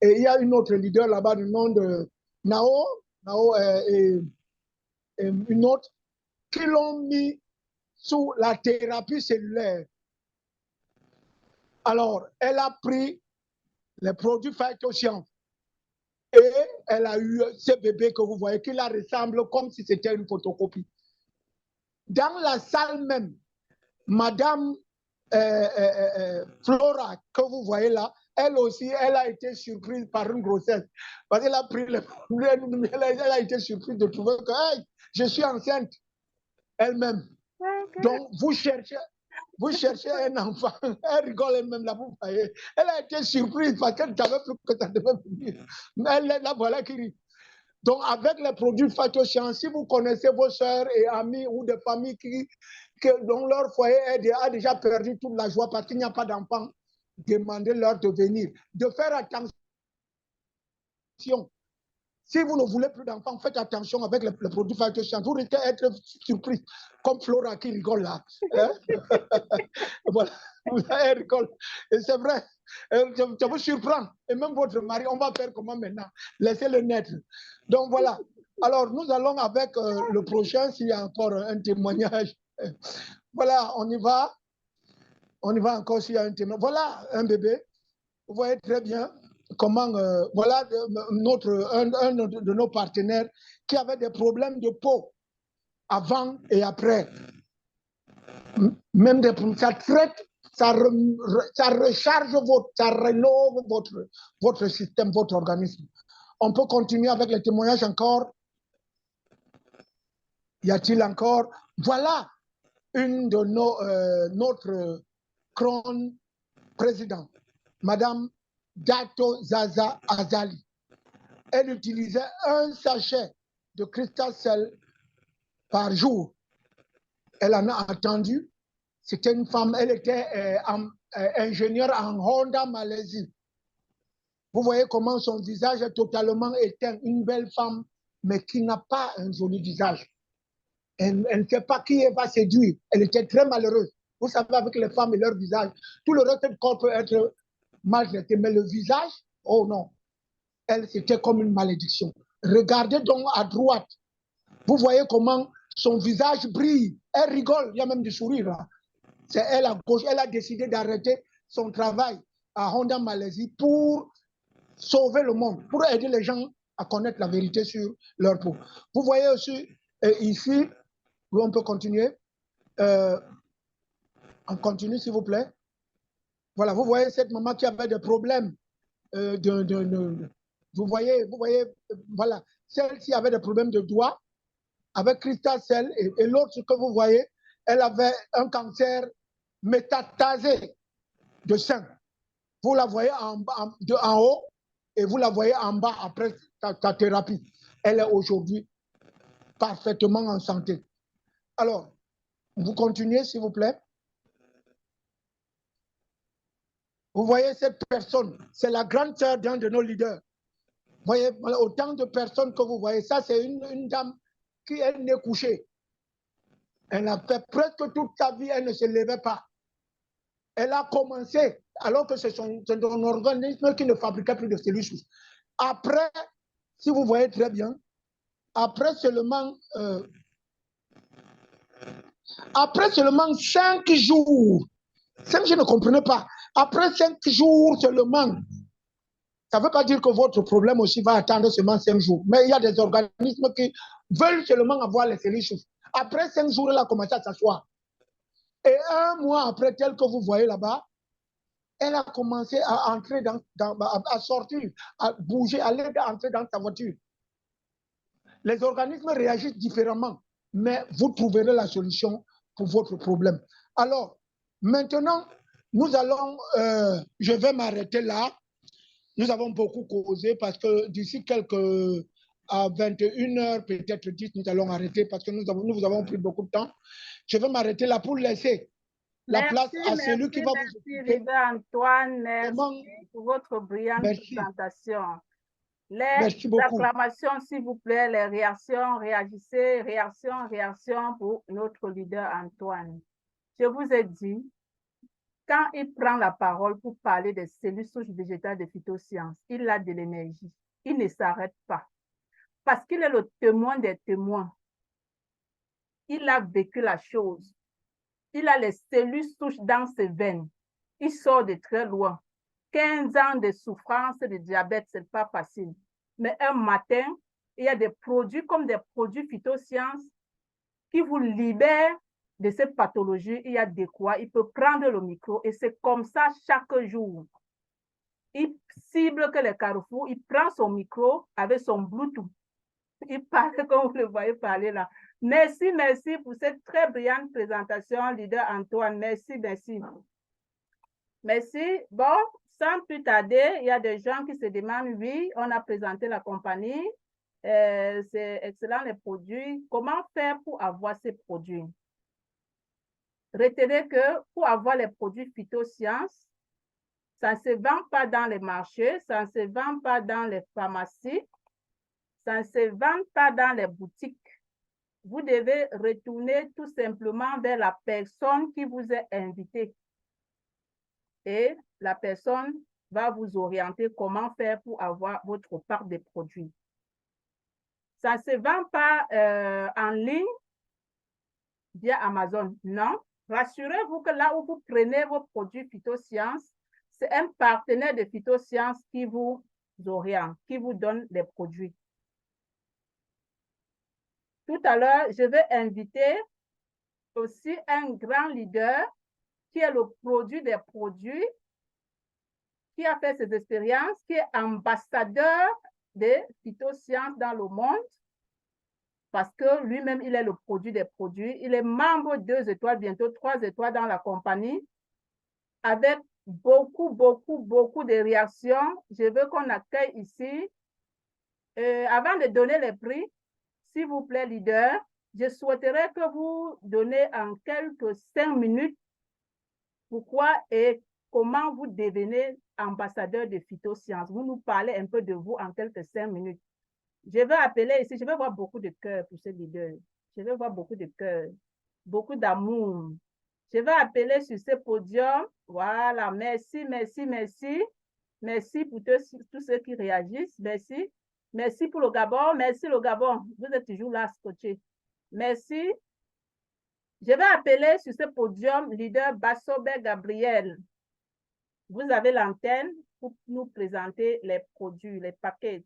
S1: Et il y a une autre leader là-bas du nom de Nao et une autre, qui l'ont mis sous la thérapie cellulaire. Alors, elle a pris les produits Phytoscience et elle a eu ce bébé que vous voyez qui la ressemble comme si c'était une photocopie. Dans la salle même, Madame Flora, que vous voyez là, elle aussi, elle a été surprise par une grossesse. Parce qu'elle a pris elle a été surprise de trouver que hey, je suis enceinte elle-même. Donc, vous cherchez un enfant, elle rigole elle-même là, vous voyez. Elle a été surprise parce qu'elle ne savait plus que ça devait venir. Mais elle est là, voilà qui rit. Donc, avec les produits Phytoscience, si vous connaissez vos soeurs et amis ou des familles dont leur foyer a déjà perdu toute la joie parce qu'il n'y a pas d'enfants, demandez-leur de venir. De faire attention. Si vous ne voulez plus d'enfants, faites attention avec les produits Phytoscience. Vous risquez d'être surpris, comme Flora qui rigole là. Hein? Voilà, elle rigole. Et c'est vrai, ça vous surprend. Et même votre mari, on va faire comment maintenant? Laissez-le naître. Donc voilà. Alors, nous allons avec le prochain, s'il y a encore un témoignage. Voilà, on y va. On y va encore s'il y a un témoignage. Voilà un bébé. Vous voyez très bien comment, voilà un de nos partenaires qui avait des problèmes de peau avant et après. Même ça traite, ça recharge ça rénove votre système, votre organisme. On peut continuer avec les témoignages encore. Y a-t-il encore? Voilà une de notre crone président, Madame Dato Zaza Azali. Elle utilisait un sachet de cristal sel par jour. Elle en a attendu. C'était une femme, elle était ingénieure en Honda, Malaisie. Vous voyez comment son visage est totalement éteint. Une belle femme, mais qui n'a pas un joli visage. Elle ne sait pas qui elle va séduire. Elle était très malheureuse. Vous savez, avec les femmes et leur visage, tout le reste du corps peut être maltraité, mais le visage, oh non. Elle, c'était comme une malédiction. Regardez donc à droite. Vous voyez comment son visage brille. Elle rigole, il y a même du sourire là. C'est elle à gauche. Elle a décidé d'arrêter son travail à Honda, Malaisie pour sauver le monde, pour aider les gens à connaître la vérité sur leur peau. Vous voyez aussi ici, on peut continuer. On continue, s'il vous plaît. Voilà, vous voyez cette maman qui avait des problèmes vous voyez, voilà, celle-ci avait des problèmes de doigts avec Christa Cell et l'autre que vous voyez, elle avait un cancer métatasé de sein. Vous la voyez en haut et vous la voyez en bas après ta thérapie. Elle est aujourd'hui parfaitement en santé. Alors, vous continuez, s'il vous plaît. Vous voyez cette personne, c'est la grande sœur d'un de nos leaders. Vous voyez, autant de personnes que vous voyez, ça c'est une dame qui est née couchée. Elle a fait presque toute sa vie, elle ne se levait pas. Elle a commencé, alors que c'est son organisme qui ne fabriquait plus de cellules souches. Après, si vous voyez très bien, après seulement 5 jours, je ne comprenais pas. Après 5 jours seulement, ça ne veut pas dire que votre problème aussi va attendre seulement 5 jours. Mais il y a des organismes qui veulent seulement avoir les cellules souches. Après 5 jours, elle a commencé à s'asseoir. Et 1 mois après, tel que vous voyez là-bas, elle a commencé à entrer à sortir, à bouger, à entrer dans sa voiture. Les organismes réagissent différemment, mais vous trouverez la solution pour votre problème. Alors, maintenant, nous allons, je vais m'arrêter là. Nous avons beaucoup causé parce que d'ici à 21h, peut-être 10, nous allons arrêter parce que nous avons pris beaucoup de temps. Je vais m'arrêter là pour laisser la place à celui qui va vous
S3: expliquer. Merci, leader Antoine. Merci pour votre brillante présentation. Les acclamations, s'il vous plaît, les réactions, réagissez, réaction pour notre leader Antoine. Je vous ai dit, quand il prend la parole pour parler des cellules souches végétales de phytosciences, il a de l'énergie. Il ne s'arrête pas. Parce qu'il est le témoin des témoins. Il a vécu la chose. Il a les cellules souches dans ses veines. Il sort de très loin. 15 ans de souffrance de diabète, ce n'est pas facile. Mais un matin, il y a des produits comme des produits phytosciences qui vous libèrent de cette pathologie. Il y a de quoi. Il peut prendre le micro et c'est comme ça chaque jour. Il cible que les carrefours, il prend son micro avec son Bluetooth. Il parle comme vous le voyez parler là. Merci, merci pour cette très brillante présentation, leader Antoine. Merci, merci. Merci. Bon, sans plus tarder, il y a des gens qui se demandent, oui, on a présenté la compagnie, c'est excellent les produits. Comment faire pour avoir ces produits? Retenez que pour avoir les produits phytosciences, ça ne se vend pas dans les marchés, ça ne se vend pas dans les pharmacies, ça ne se vend pas dans les boutiques. Vous devez retourner tout simplement vers la personne qui vous est invitée. Et la personne va vous orienter comment faire pour avoir votre part des produits. Ça ne se vend pas en ligne via Amazon, non. Rassurez-vous que là où vous prenez vos produits phytosciences, c'est un partenaire de phytosciences qui vous oriente, qui vous donne les produits. Tout à l'heure, je vais inviter aussi un grand leader qui est le produit des produits, qui a fait ses expériences, qui est ambassadeur des phytosciences dans le monde, parce que lui-même, il est le produit des produits. Il est membre 2 étoiles, bientôt 3 étoiles dans la compagnie, avec beaucoup de réactions. Je veux qu'on accueille ici. Avant de donner les prix, s'il vous plaît, leader, je souhaiterais que vous donnez en quelques 5 minutes pourquoi et comment vous devenez ambassadeur de phytosciences. Vous nous parlez un peu de vous en quelques 5 minutes. Je vais appeler ici, je vais voir beaucoup de cœur pour ce leader. Je vais voir beaucoup de cœur, beaucoup d'amour. Je vais appeler sur ce podium. Voilà, merci, merci, merci. Merci pour tous ceux qui réagissent. Merci. Merci pour le Gabon. Merci le Gabon. Vous êtes toujours là, scotché. Merci. Je vais appeler sur ce podium leader Bassobe Gabriel. Vous avez l'antenne pour nous présenter les produits, les packages.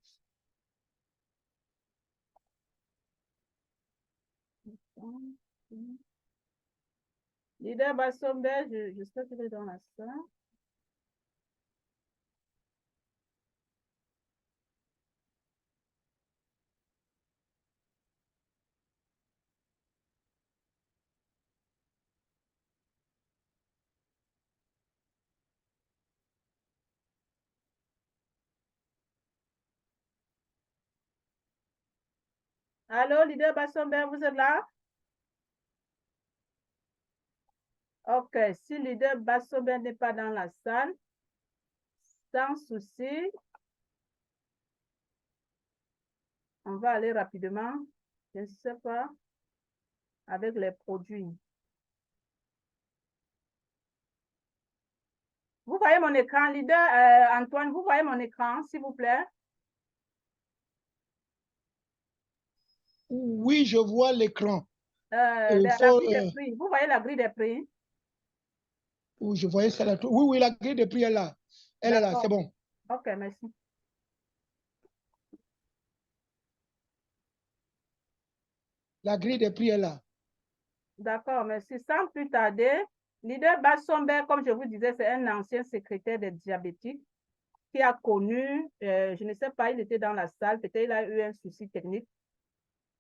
S3: Leader Bassobe, je sais que vous êtes dans la salle. Allô, leader Bassomber, vous êtes là? Ok, si leader Bassomber n'est pas dans la salle, sans souci, on va aller rapidement, je ne sais pas, avec les produits. Vous voyez mon écran, leader Antoine, vous voyez mon écran, s'il vous plaît?
S1: Oui, je vois l'écran.
S3: La grille des prix. Vous voyez la grille des prix?
S1: Oui, je voyais ça là. Oui, oui, la grille des prix est là. Elle est là, c'est bon.
S3: Ok, merci.
S1: La grille des prix est là.
S3: D'accord, merci. Sans plus tarder, leader Bassomber, comme je vous disais, c'est un ancien secrétaire des diabétiques qui a connu, je ne sais pas, il était dans la salle, peut-être il a eu un souci technique.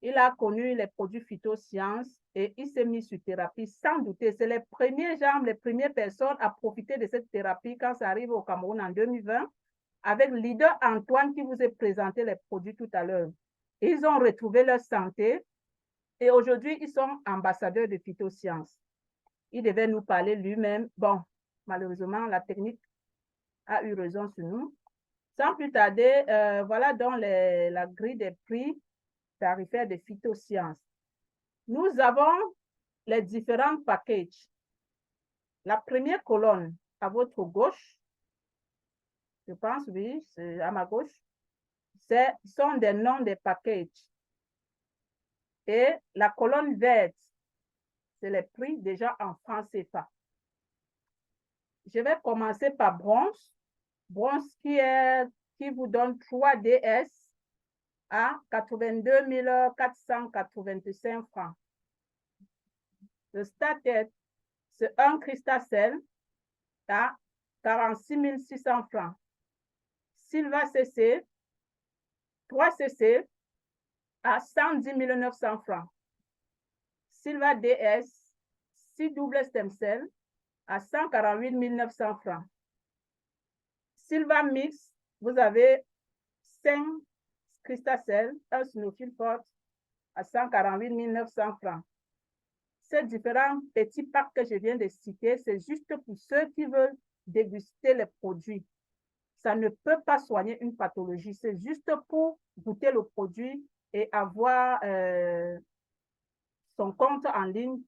S3: Il a connu les produits phytosciences et il s'est mis sur thérapie sans douter. C'est les premiers gens, les premières personnes à profiter de cette thérapie quand ça arrive au Cameroun en 2020, avec le leader Antoine qui vous a présenté les produits tout à l'heure. Ils ont retrouvé leur santé et aujourd'hui, ils sont ambassadeurs de phytosciences. Il devait nous parler lui-même. Bon, malheureusement, la technique a eu raison sur nous. Sans plus tarder, voilà donc la grille des prix tarifaires de phytosciences. Nous avons les différents packages. La première colonne à votre gauche, je pense, oui, c'est à ma gauche, sont des noms des packages. Et la colonne verte, c'est les prix déjà en francs CFA. Je vais commencer par bronze. Bronze qui vous donne 3 DS à 82 485 francs. Le Statet, c'est un Cristacel à 46 600 francs. Silva CC, 3 CC à 110 900 francs. Silva DS, 6 doubles stem cells à 148 900 francs. Silva Mix, vous avez 5 Cristacel, un Sinophylle forte à 148 900 francs. Ces différents petits packs que je viens de citer, c'est juste pour ceux qui veulent déguster les produits. Ça ne peut pas soigner une pathologie, c'est juste pour goûter le produit et avoir son compte en ligne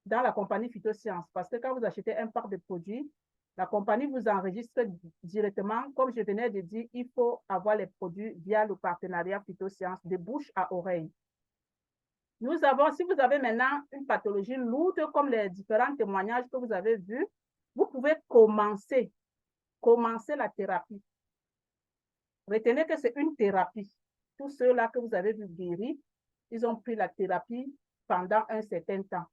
S3: dans la compagnie Phytosciences. Parce que quand vous achetez un pack de produits, la compagnie vous enregistre directement. Comme je venais de dire, il faut avoir les produits via le partenariat Phytosciences de bouche à oreille. Nous avons, si vous avez maintenant une pathologie lourde, comme les différents témoignages que vous avez vus, vous pouvez commencer la thérapie. Retenez que c'est une thérapie. Tous ceux-là que vous avez vu guérir, ils ont pris la thérapie pendant un certain temps.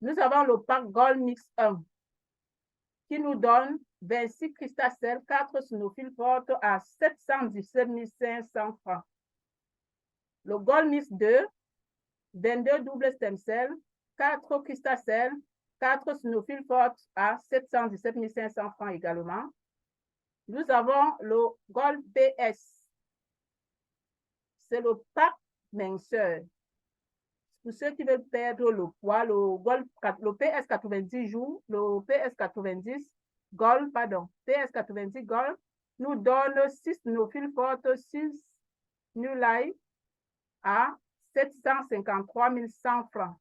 S3: Nous avons le pack Gold Mix 1 qui nous donne 26 Cristacel, 4 Sinophylle forte à 717 500 francs. Le Gold Mix 2, 22 doubles stem cells, 4 Cristacel, 4 Sinophylle forte à 717 500 francs également. Nous avons le Gold PS. C'est le pack minceur. Pour ceux qui veulent perdre le poids, le PS 90 jours, le PS 90 Gold, pardon, PS 90 Gold nous donne 6 Sinophylle forte, 6 New Life à 753 100 francs.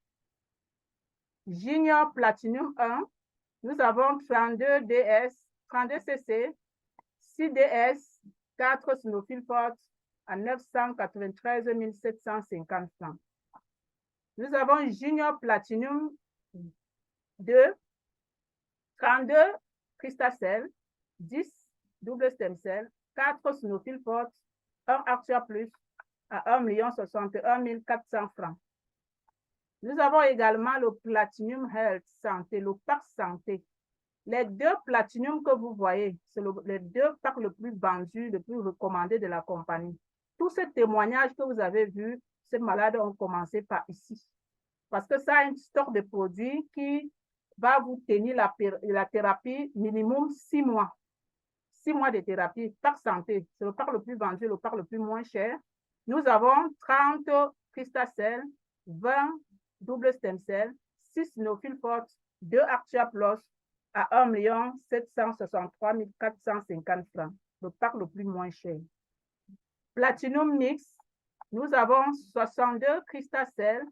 S3: Junior Platinum 1, nous avons 32 DS, 32 CC, 6 DS, 4 Sinophylle forte à 993 750 francs. Nous avons Junior Platinum 2, 32 Cristacel, 10 double stem cell, 4 Sinophylle forte, 1 Actua Plus à 1 61 400 francs. Nous avons également le Platinum Health Santé, le pack santé. Les 2 Platinum que vous voyez, c'est les 2 packs le plus vendus, le plus recommandé de la compagnie. Tous ces témoignages que vous avez vus, ces malades ont commencé par ici. Parce que ça a un stock de produits qui va vous tenir la thérapie minimum 6 mois. 6 mois de thérapie, pack santé, c'est le pack le plus vendu, le pack le plus moins cher. Nous avons 30 Crystacell, 20 double stem cell, 6 Neophile Forte, 2 Artia Plus à 1 763 450 francs. Le pack le plus moins cher. Platinum Mix, nous avons 62 Crystacell,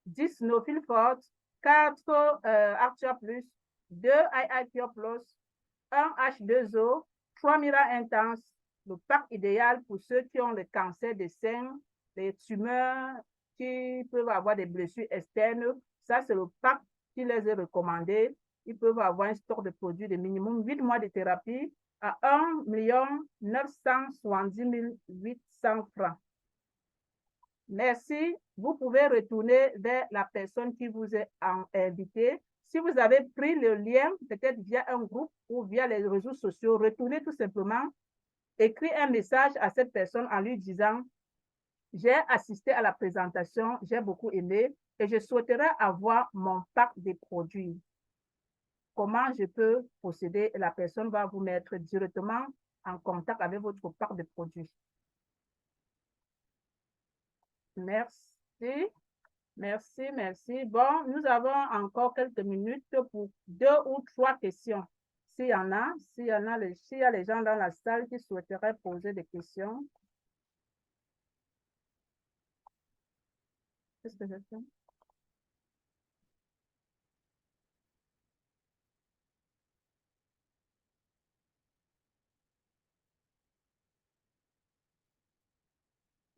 S3: 10 Neophile Forte, 4 Artia Plus, 2 II Pure Plus, 1 H2O, 3 Mira Intense, le pack idéal pour ceux qui ont le cancer des seins, les tumeurs qui peuvent avoir des blessures externes. Ça, c'est le pack qui les est recommandé. Ils peuvent avoir un stock de produits de minimum 8 mois de thérapie à 1 970 800 francs. Merci. Vous pouvez retourner vers la personne qui vous a invité. Si vous avez pris le lien, peut-être via un groupe ou via les réseaux sociaux, retournez tout simplement, écrivez un message à cette personne en lui disant « J'ai assisté à la présentation, j'ai beaucoup aimé et je souhaiterais avoir mon pack de produits. Comment je peux procéder ?» La personne va vous mettre directement en contact avec votre pack de produits. Merci. Merci, merci. Bon, nous avons encore quelques minutes pour 2 ou 3 questions. S'il y a les gens dans la salle qui souhaiteraient poser des questions. Qu'est-ce que je fais?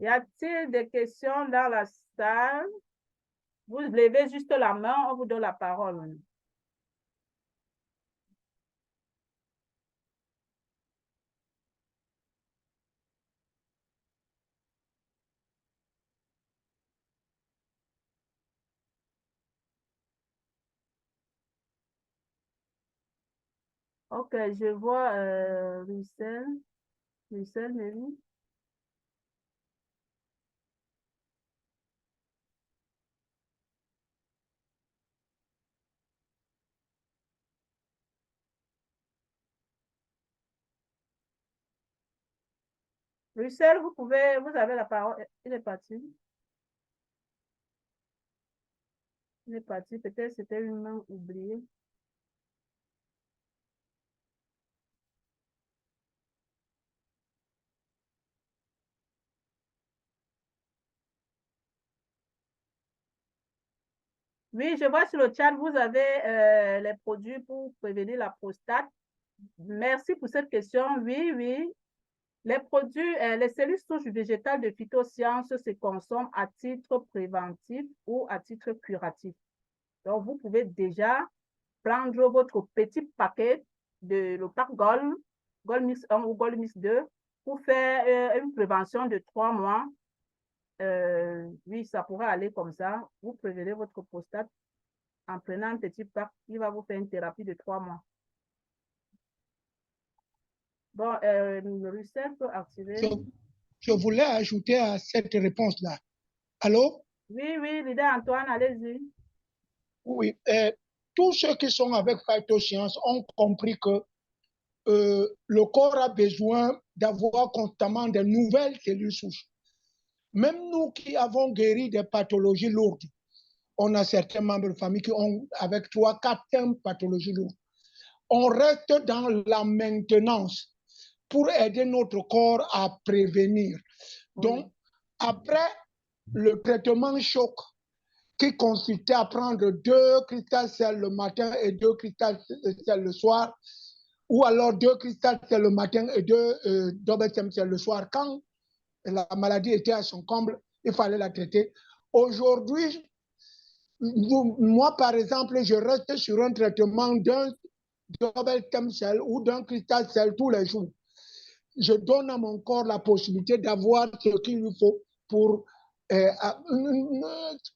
S3: Y a-t-il des questions dans la salle? Vous levez juste la main, on vous donne la parole. Ok, je vois Russell. Russell, Mary. Russell, vous avez la parole. Il est parti. Il est parti. Peut-être c'était une main oubliée. Oui, je vois sur le chat, vous avez les produits pour prévenir la prostate. Merci pour cette question. Oui, oui. Les produits, les cellules souches végétales de phytosciences se consomment à titre préventif ou à titre curatif. Donc, vous pouvez déjà prendre votre petit paquet de le pack Gold, Gold Mix 1 ou Gold Mix 2 pour faire une prévention de 3 mois. Oui, ça pourrait aller comme ça. Vous prévenez votre prostate en prenant un petit pack. Il va vous faire une thérapie de 3 mois. Bon, Russell peut activer.
S1: Je voulais ajouter à cette réponse-là. Allô?
S3: Oui, oui, leader Antoine, allez-y.
S1: Oui, tous ceux qui sont avec Phytosciences ont compris que le corps a besoin d'avoir constamment de nouvelles cellules souches. Même nous qui avons guéri des pathologies lourdes, on a certains membres de famille qui ont avec 3, 4 pathologies lourdes. On reste dans la maintenance pour aider notre corps à prévenir. Donc, après le traitement choc, qui consistait à prendre 2 Crystacell le matin et 2 Crystacell le soir, ou alors 2 Crystacell le matin et 2 double stem cell le soir, quand la maladie était à son comble, il fallait la traiter. Aujourd'hui, moi, par exemple, je reste sur un traitement d'un double stem cell ou d'un Crystacell tous les jours. Je donne à mon corps la possibilité d'avoir ce qu'il lui faut pour,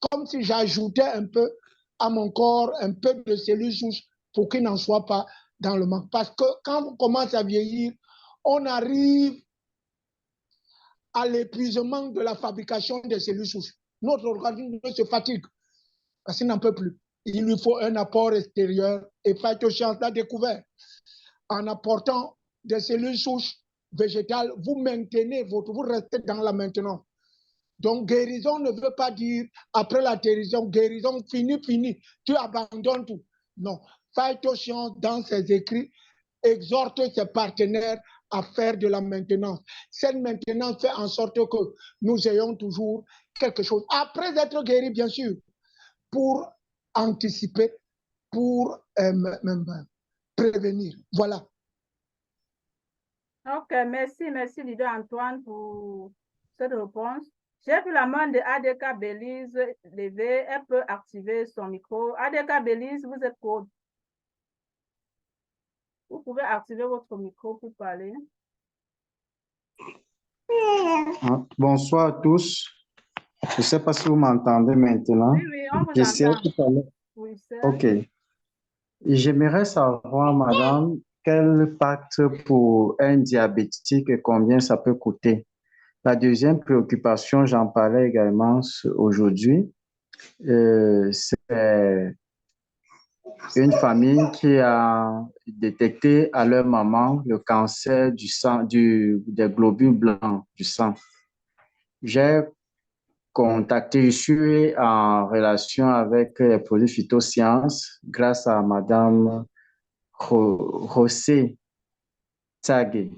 S1: comme si j'ajoutais un peu à mon corps un peu de cellules souches pour qu'il n'en soit pas dans le manque. Parce que quand on commence à vieillir, on arrive à l'épuisement de la fabrication des cellules souches. Notre organisme se fatigue parce qu'il n'en peut plus. Il lui faut un apport extérieur et Phytosciences l'a découvert. En apportant des cellules souches végétales, vous maintenez vous restez dans la maintenance. Donc, guérison ne veut pas dire, après la guérison, fini, tu abandonnes tout. Non. Phytosciences, dans ses écrits, exhorte ses partenaires à faire de la maintenance. Cette maintenance fait en sorte que nous ayons toujours quelque chose. Après être guéri, bien sûr, pour anticiper, pour prévenir. Voilà.
S3: Ok, merci leader Antoine pour cette réponse. J'ai vu la main de ADK Belize levée, elle peut activer son micro. ADK Belize, vous êtes code. Vous pouvez activer votre micro pour parler.
S4: Bonsoir à tous. Je ne sais pas si vous m'entendez maintenant.
S3: Oui, on vous entend. Oui,
S4: ok. J'aimerais savoir, madame, quel pacte pour un diabétique et combien ça peut coûter? La deuxième préoccupation, j'en parlais également aujourd'hui, c'est une famille qui a détecté à leur maman le cancer du sang, des globules blancs du sang. J'ai contacté, je suis en relation avec les produits phytosciences grâce à Madame José Tsagé,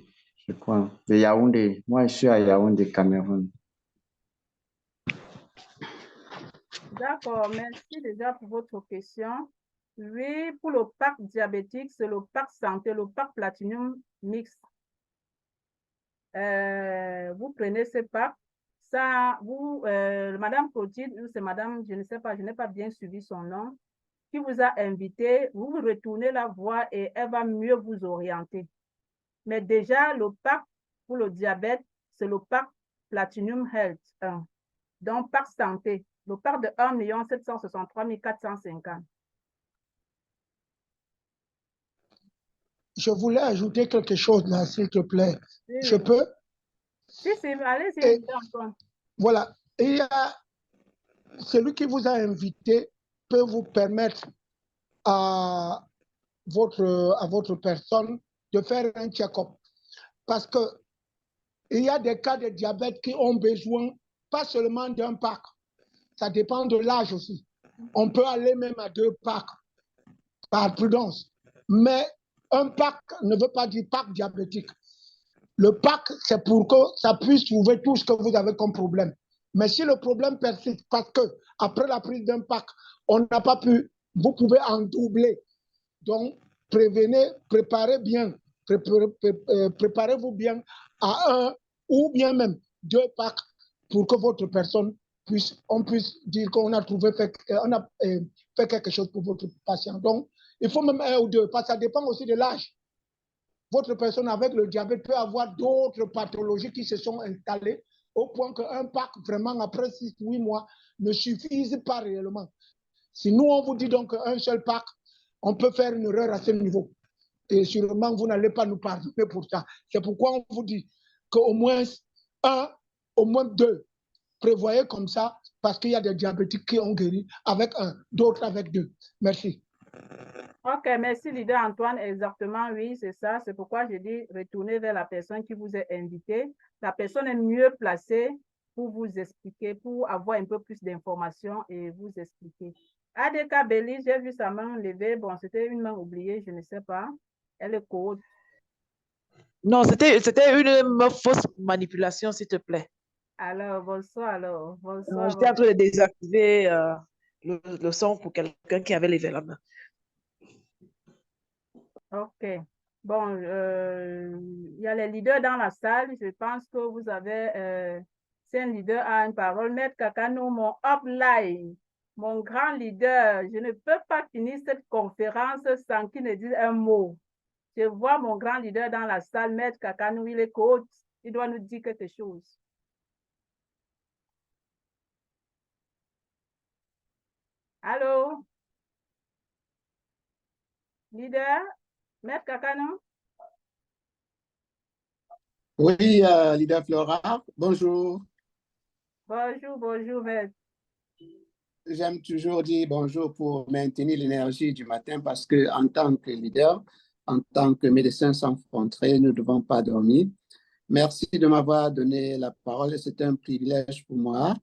S4: je crois, de Yaoundé. Moi, je suis à Yaoundé, Cameroun.
S3: D'accord, merci déjà pour votre question. Oui, pour le pack diabétique, c'est le pack santé, le pack platinum mix. Vous prenez ce pack, ça, vous, Madame Clotilde, c'est Madame, je ne sais pas, je n'ai pas bien suivi son nom, qui vous a invité, vous retournez la voie et elle va mieux vous orienter. Mais déjà, le pack pour le diabète, c'est le pack Platinum Health 1. Donc, pack santé, le pack de 1 763 450.
S1: Je voulais ajouter quelque chose là, s'il te plaît.
S3: Oui.
S1: Je peux?
S3: Si, allez-y.
S1: Voilà. Il y a celui qui vous a invité peut vous permettre à votre personne de faire un check-up. Parce qu'il y a des cas de diabète qui ont besoin pas seulement d'un pack. Ça dépend de l'âge aussi. On peut aller même à 2 packs par prudence. Mais un pack ne veut pas dire pack diabétique. Le pack, c'est pour que ça puisse trouver tout ce que vous avez comme problème. Mais si le problème persiste, parce que après la prise d'un pack, on n'a pas pu, vous pouvez en doubler. Donc, préparez bien, préparez-vous bien à 1 ou bien même 2 packs pour que votre personne on puisse dire qu'on a fait quelque chose pour votre patient. Donc, il faut même 1 ou 2, parce que ça dépend aussi de l'âge. Votre personne avec le diabète peut avoir d'autres pathologies qui se sont installées au point qu'un pack, vraiment, après 6-8 mois, ne suffise pas réellement. Si nous, on vous dit donc qu'un seul pack, on peut faire une erreur à ce niveau. Et sûrement, vous n'allez pas nous pardonner pour ça. C'est pourquoi on vous dit qu'au moins 1, au moins 2. Prévoyez comme ça, parce qu'il y a des diabétiques qui ont guéri avec 1, d'autres avec 2. Merci.
S3: Ok, merci leader Antoine. Exactement, oui, c'est ça. C'est pourquoi j'ai dit retournez vers la personne qui vous a invité. La personne est mieux placée pour vous expliquer, pour avoir un peu plus d'informations et vous expliquer. ADK Belize, j'ai vu sa main levée. Bon, c'était une main oubliée, je ne sais pas. Elle est code.
S2: Non, c'était une fausse manipulation, s'il te plaît.
S3: Alors, bonsoir.
S2: J'étais en train de désactiver le son pour quelqu'un qui avait levé la main.
S3: Ok. Bon, il y a les leaders dans la salle. Je pense que vous avez, si un leader a une parole, Maître Kakano, mon upline, mon grand leader, je ne peux pas finir cette conférence sans qu'il ne dise un mot. Je vois mon grand leader dans la salle, Maître Kakano, il est coach, il doit nous dire quelque chose. Allô? Leader? Maître Kakano?
S5: Oui, leader Flora, bonjour.
S3: Bonjour, maître.
S5: J'aime toujours dire bonjour pour maintenir l'énergie du matin parce qu'en tant que leader, en tant que médecin sans frontières, nous ne devons pas dormir. Merci de m'avoir donné la parole. C'est un privilège pour moi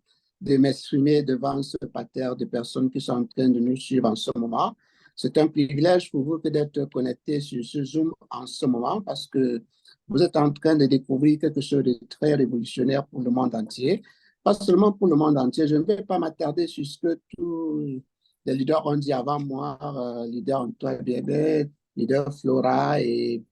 S5: de m'exprimer devant ce parterre de personnes qui sont en train de nous suivre en ce moment. C'est un privilège pour vous que d'être connectés sur ce Zoom en ce moment parce que vous êtes en train de découvrir quelque chose de très révolutionnaire pour le monde entier. Pas seulement pour le monde entier. Je ne vais pas m'attarder sur ce que tous les leaders ont dit avant moi, leader Antoine Bébé, leader Flora et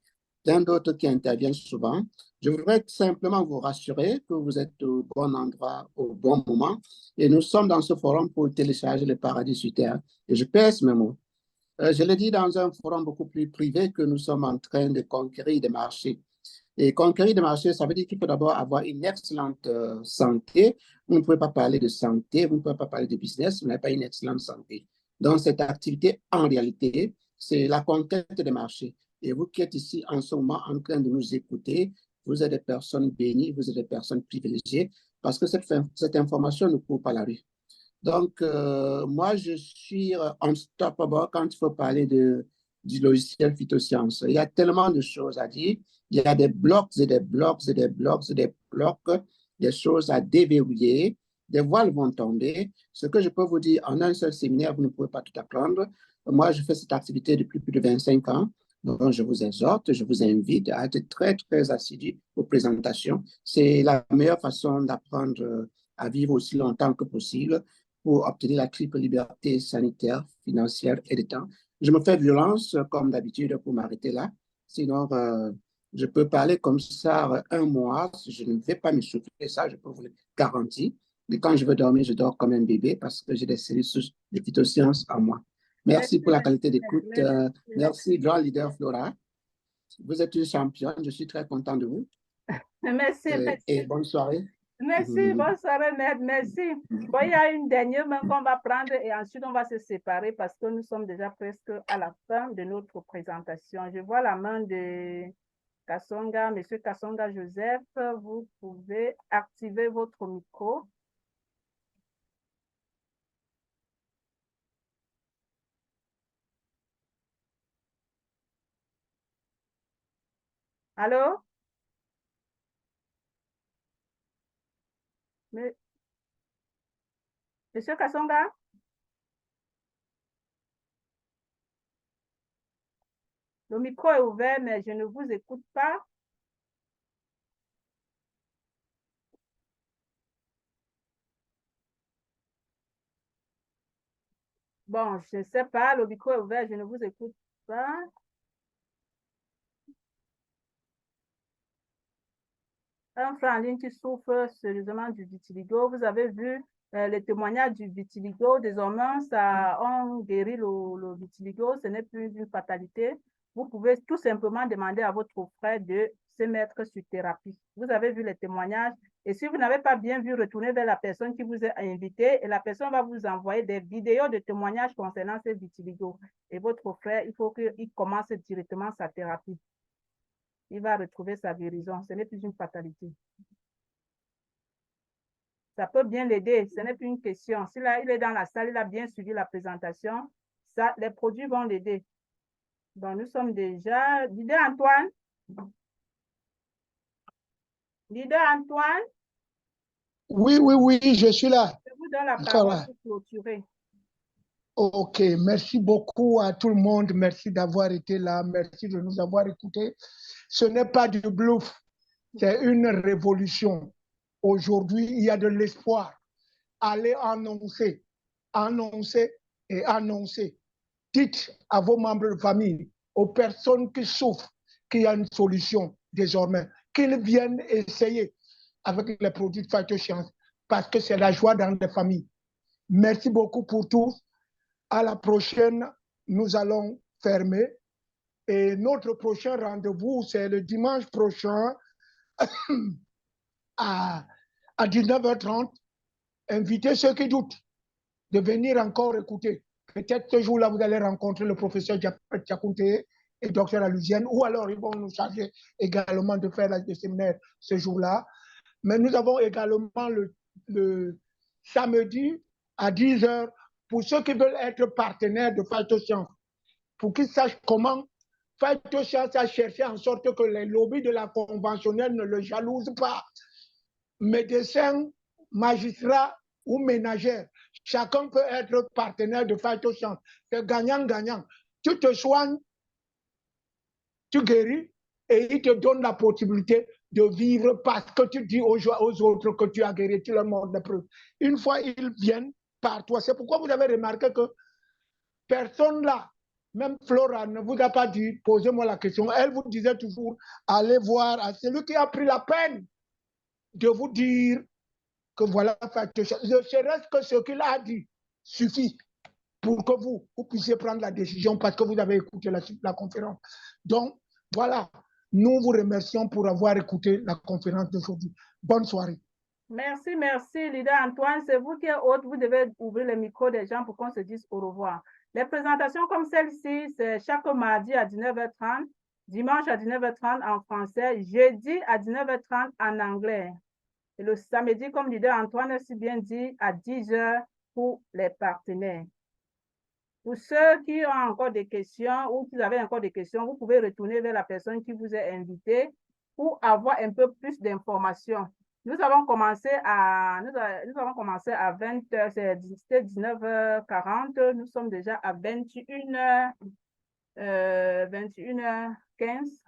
S5: plein d'autres qui interviennent souvent. Je voudrais simplement vous rassurer que vous êtes au bon endroit, au bon moment. Et nous sommes dans ce forum pour télécharger le paradis sur Terre. Et je pèse mes mots. Je l'ai dit dans un forum beaucoup plus privé que nous sommes en train de conquérir des marchés. Et conquérir des marchés, ça veut dire qu'il faut d'abord avoir une excellente santé. Vous ne pouvez pas parler de santé, vous ne pouvez pas parler de business, vous n'avez pas une excellente santé. Donc, cette activité, en réalité, c'est la conquête des marchés. Et vous qui êtes ici en ce moment en train de nous écouter, vous êtes des personnes bénies, vous êtes des personnes privilégiées, parce que cette information ne court pas la rue. Donc, moi, je suis unstoppable quand il faut parler du logiciel Phytosciences. Il y a tellement de choses à dire. Il y a des blocs et des blocs et des blocs et des blocs, des choses à déverrouiller. Des voiles vont tomber. Ce que je peux vous dire, en un seul séminaire, vous ne pouvez pas tout apprendre. Moi, je fais cette activité depuis plus de 25 ans. Donc, je vous exhorte, je vous invite à être très, très assidus aux présentations. C'est la meilleure façon d'apprendre à vivre aussi longtemps que possible pour obtenir la triple liberté sanitaire, financière et de temps. Je me fais violence, comme d'habitude, pour m'arrêter là. Sinon, je peux parler comme ça un mois. Je ne vais pas me souffler, ça, je peux vous le garantir. Mais quand je veux dormir, je dors comme un bébé parce que j'ai des cellules de phytosciences en moi. Merci pour la qualité d'écoute. Merci, grand leader Flora. Vous êtes une championne. Je suis très content de vous.
S3: Merci.
S5: Et bonne soirée.
S3: Merci, bonne soirée, Maître. Merci. Bon, il y a une dernière main qu'on va prendre et ensuite on va se séparer parce que nous sommes déjà presque à la fin de notre présentation. Je vois la main de Kassonga, Monsieur Kassonga Joseph. Vous pouvez activer votre micro. Allô? Monsieur Kassonga? Le micro est ouvert, mais je ne vous écoute pas. Bon, je ne sais pas, le micro est ouvert, je ne vous écoute pas. Un frère en ligne qui souffre sérieusement du vitiligo. Vous avez vu les témoignages du vitiligo. Désormais, ça a guéri le vitiligo. Ce n'est plus une fatalité. Vous pouvez tout simplement demander à votre frère de se mettre sur thérapie. Vous avez vu les témoignages. Et si vous n'avez pas bien vu, retournez vers la personne qui vous a invité et la personne va vous envoyer des vidéos de témoignages concernant ce vitiligo. Et votre frère, il faut qu'il commence directement sa thérapie. Il va retrouver sa guérison. Ce n'est plus une fatalité. Ça peut bien l'aider. Ce n'est plus une question. S'il est dans la salle, il a bien suivi la présentation, ça, les produits vont l'aider. Donc, nous sommes déjà... Leader Antoine? Leader Antoine?
S1: Oui, oui, oui, je suis là.
S3: Je vous donne la parole pour clôturer.
S1: Ok, merci beaucoup à tout le monde. Merci d'avoir été là. Merci de nous avoir écoutés. Ce n'est pas du bluff, c'est une révolution. Aujourd'hui, il y a de l'espoir. Allez annoncer, annoncer et annoncer. Dites à vos membres de famille, aux personnes qui souffrent, qu'il y a une solution désormais, qu'ils viennent essayer avec les produits de phytosciences parce que c'est la joie dans les familles. Merci beaucoup pour tous. À la prochaine, nous allons fermer. Et notre prochain rendez-vous, c'est le dimanche prochain à 19h30. Invitez ceux qui doutent de venir encore écouter. Peut-être ce jour-là, vous allez rencontrer le professeur Diakounte et Dr Alusienne, ou alors ils vont nous charger également de faire le séminaire ce jour-là. Mais nous avons également le samedi à 10h pour ceux qui veulent être partenaires de phytosciences, pour qu'ils sachent comment Phytochance a cherché en sorte que les lobbies de la conventionnelle ne le jalousent pas. Médecins, magistrats ou ménagères, chacun peut être partenaire de Phytochance. C'est gagnant-gagnant. Tu te soignes, tu guéris et ils te donnent la possibilité de vivre parce que tu dis aux autres que tu as guéri, tu leur montres des preuves. Une fois ils viennent par toi, c'est pourquoi vous avez remarqué que personne là, même Flora ne vous a pas dit, posez-moi la question, elle vous disait toujours, allez voir à celui qui a pris la peine de vous dire que voilà, ne serait-ce que ce qu'il a dit suffit pour que vous puissiez prendre la décision parce que vous avez écouté la conférence. Donc, voilà, nous vous remercions pour avoir écouté la conférence d'aujourd'hui. Bonne soirée.
S3: Merci, merci, leader Antoine. C'est vous qui êtes hôte. Vous devez ouvrir le micro des gens pour qu'on se dise au revoir. Les présentations comme celle-ci, c'est chaque mardi à 19h30, dimanche à 19h30 en français, jeudi à 19h30 en anglais. Et le samedi, comme leader Antoine a si bien dit, à 10h pour les partenaires. Pour ceux qui ont encore des questions ou qui avaient encore des questions, vous pouvez retourner vers la personne qui vous a invité pour avoir un peu plus d'informations. Nous avons commencé à 20h, c'était 19h40, nous sommes déjà à 21h15.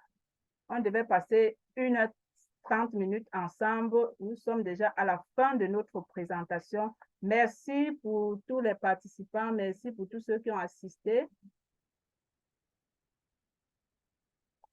S3: On devait passer 1h30 ensemble. Nous sommes déjà à la fin de notre présentation. Merci pour tous les participants, merci pour tous ceux qui ont assisté.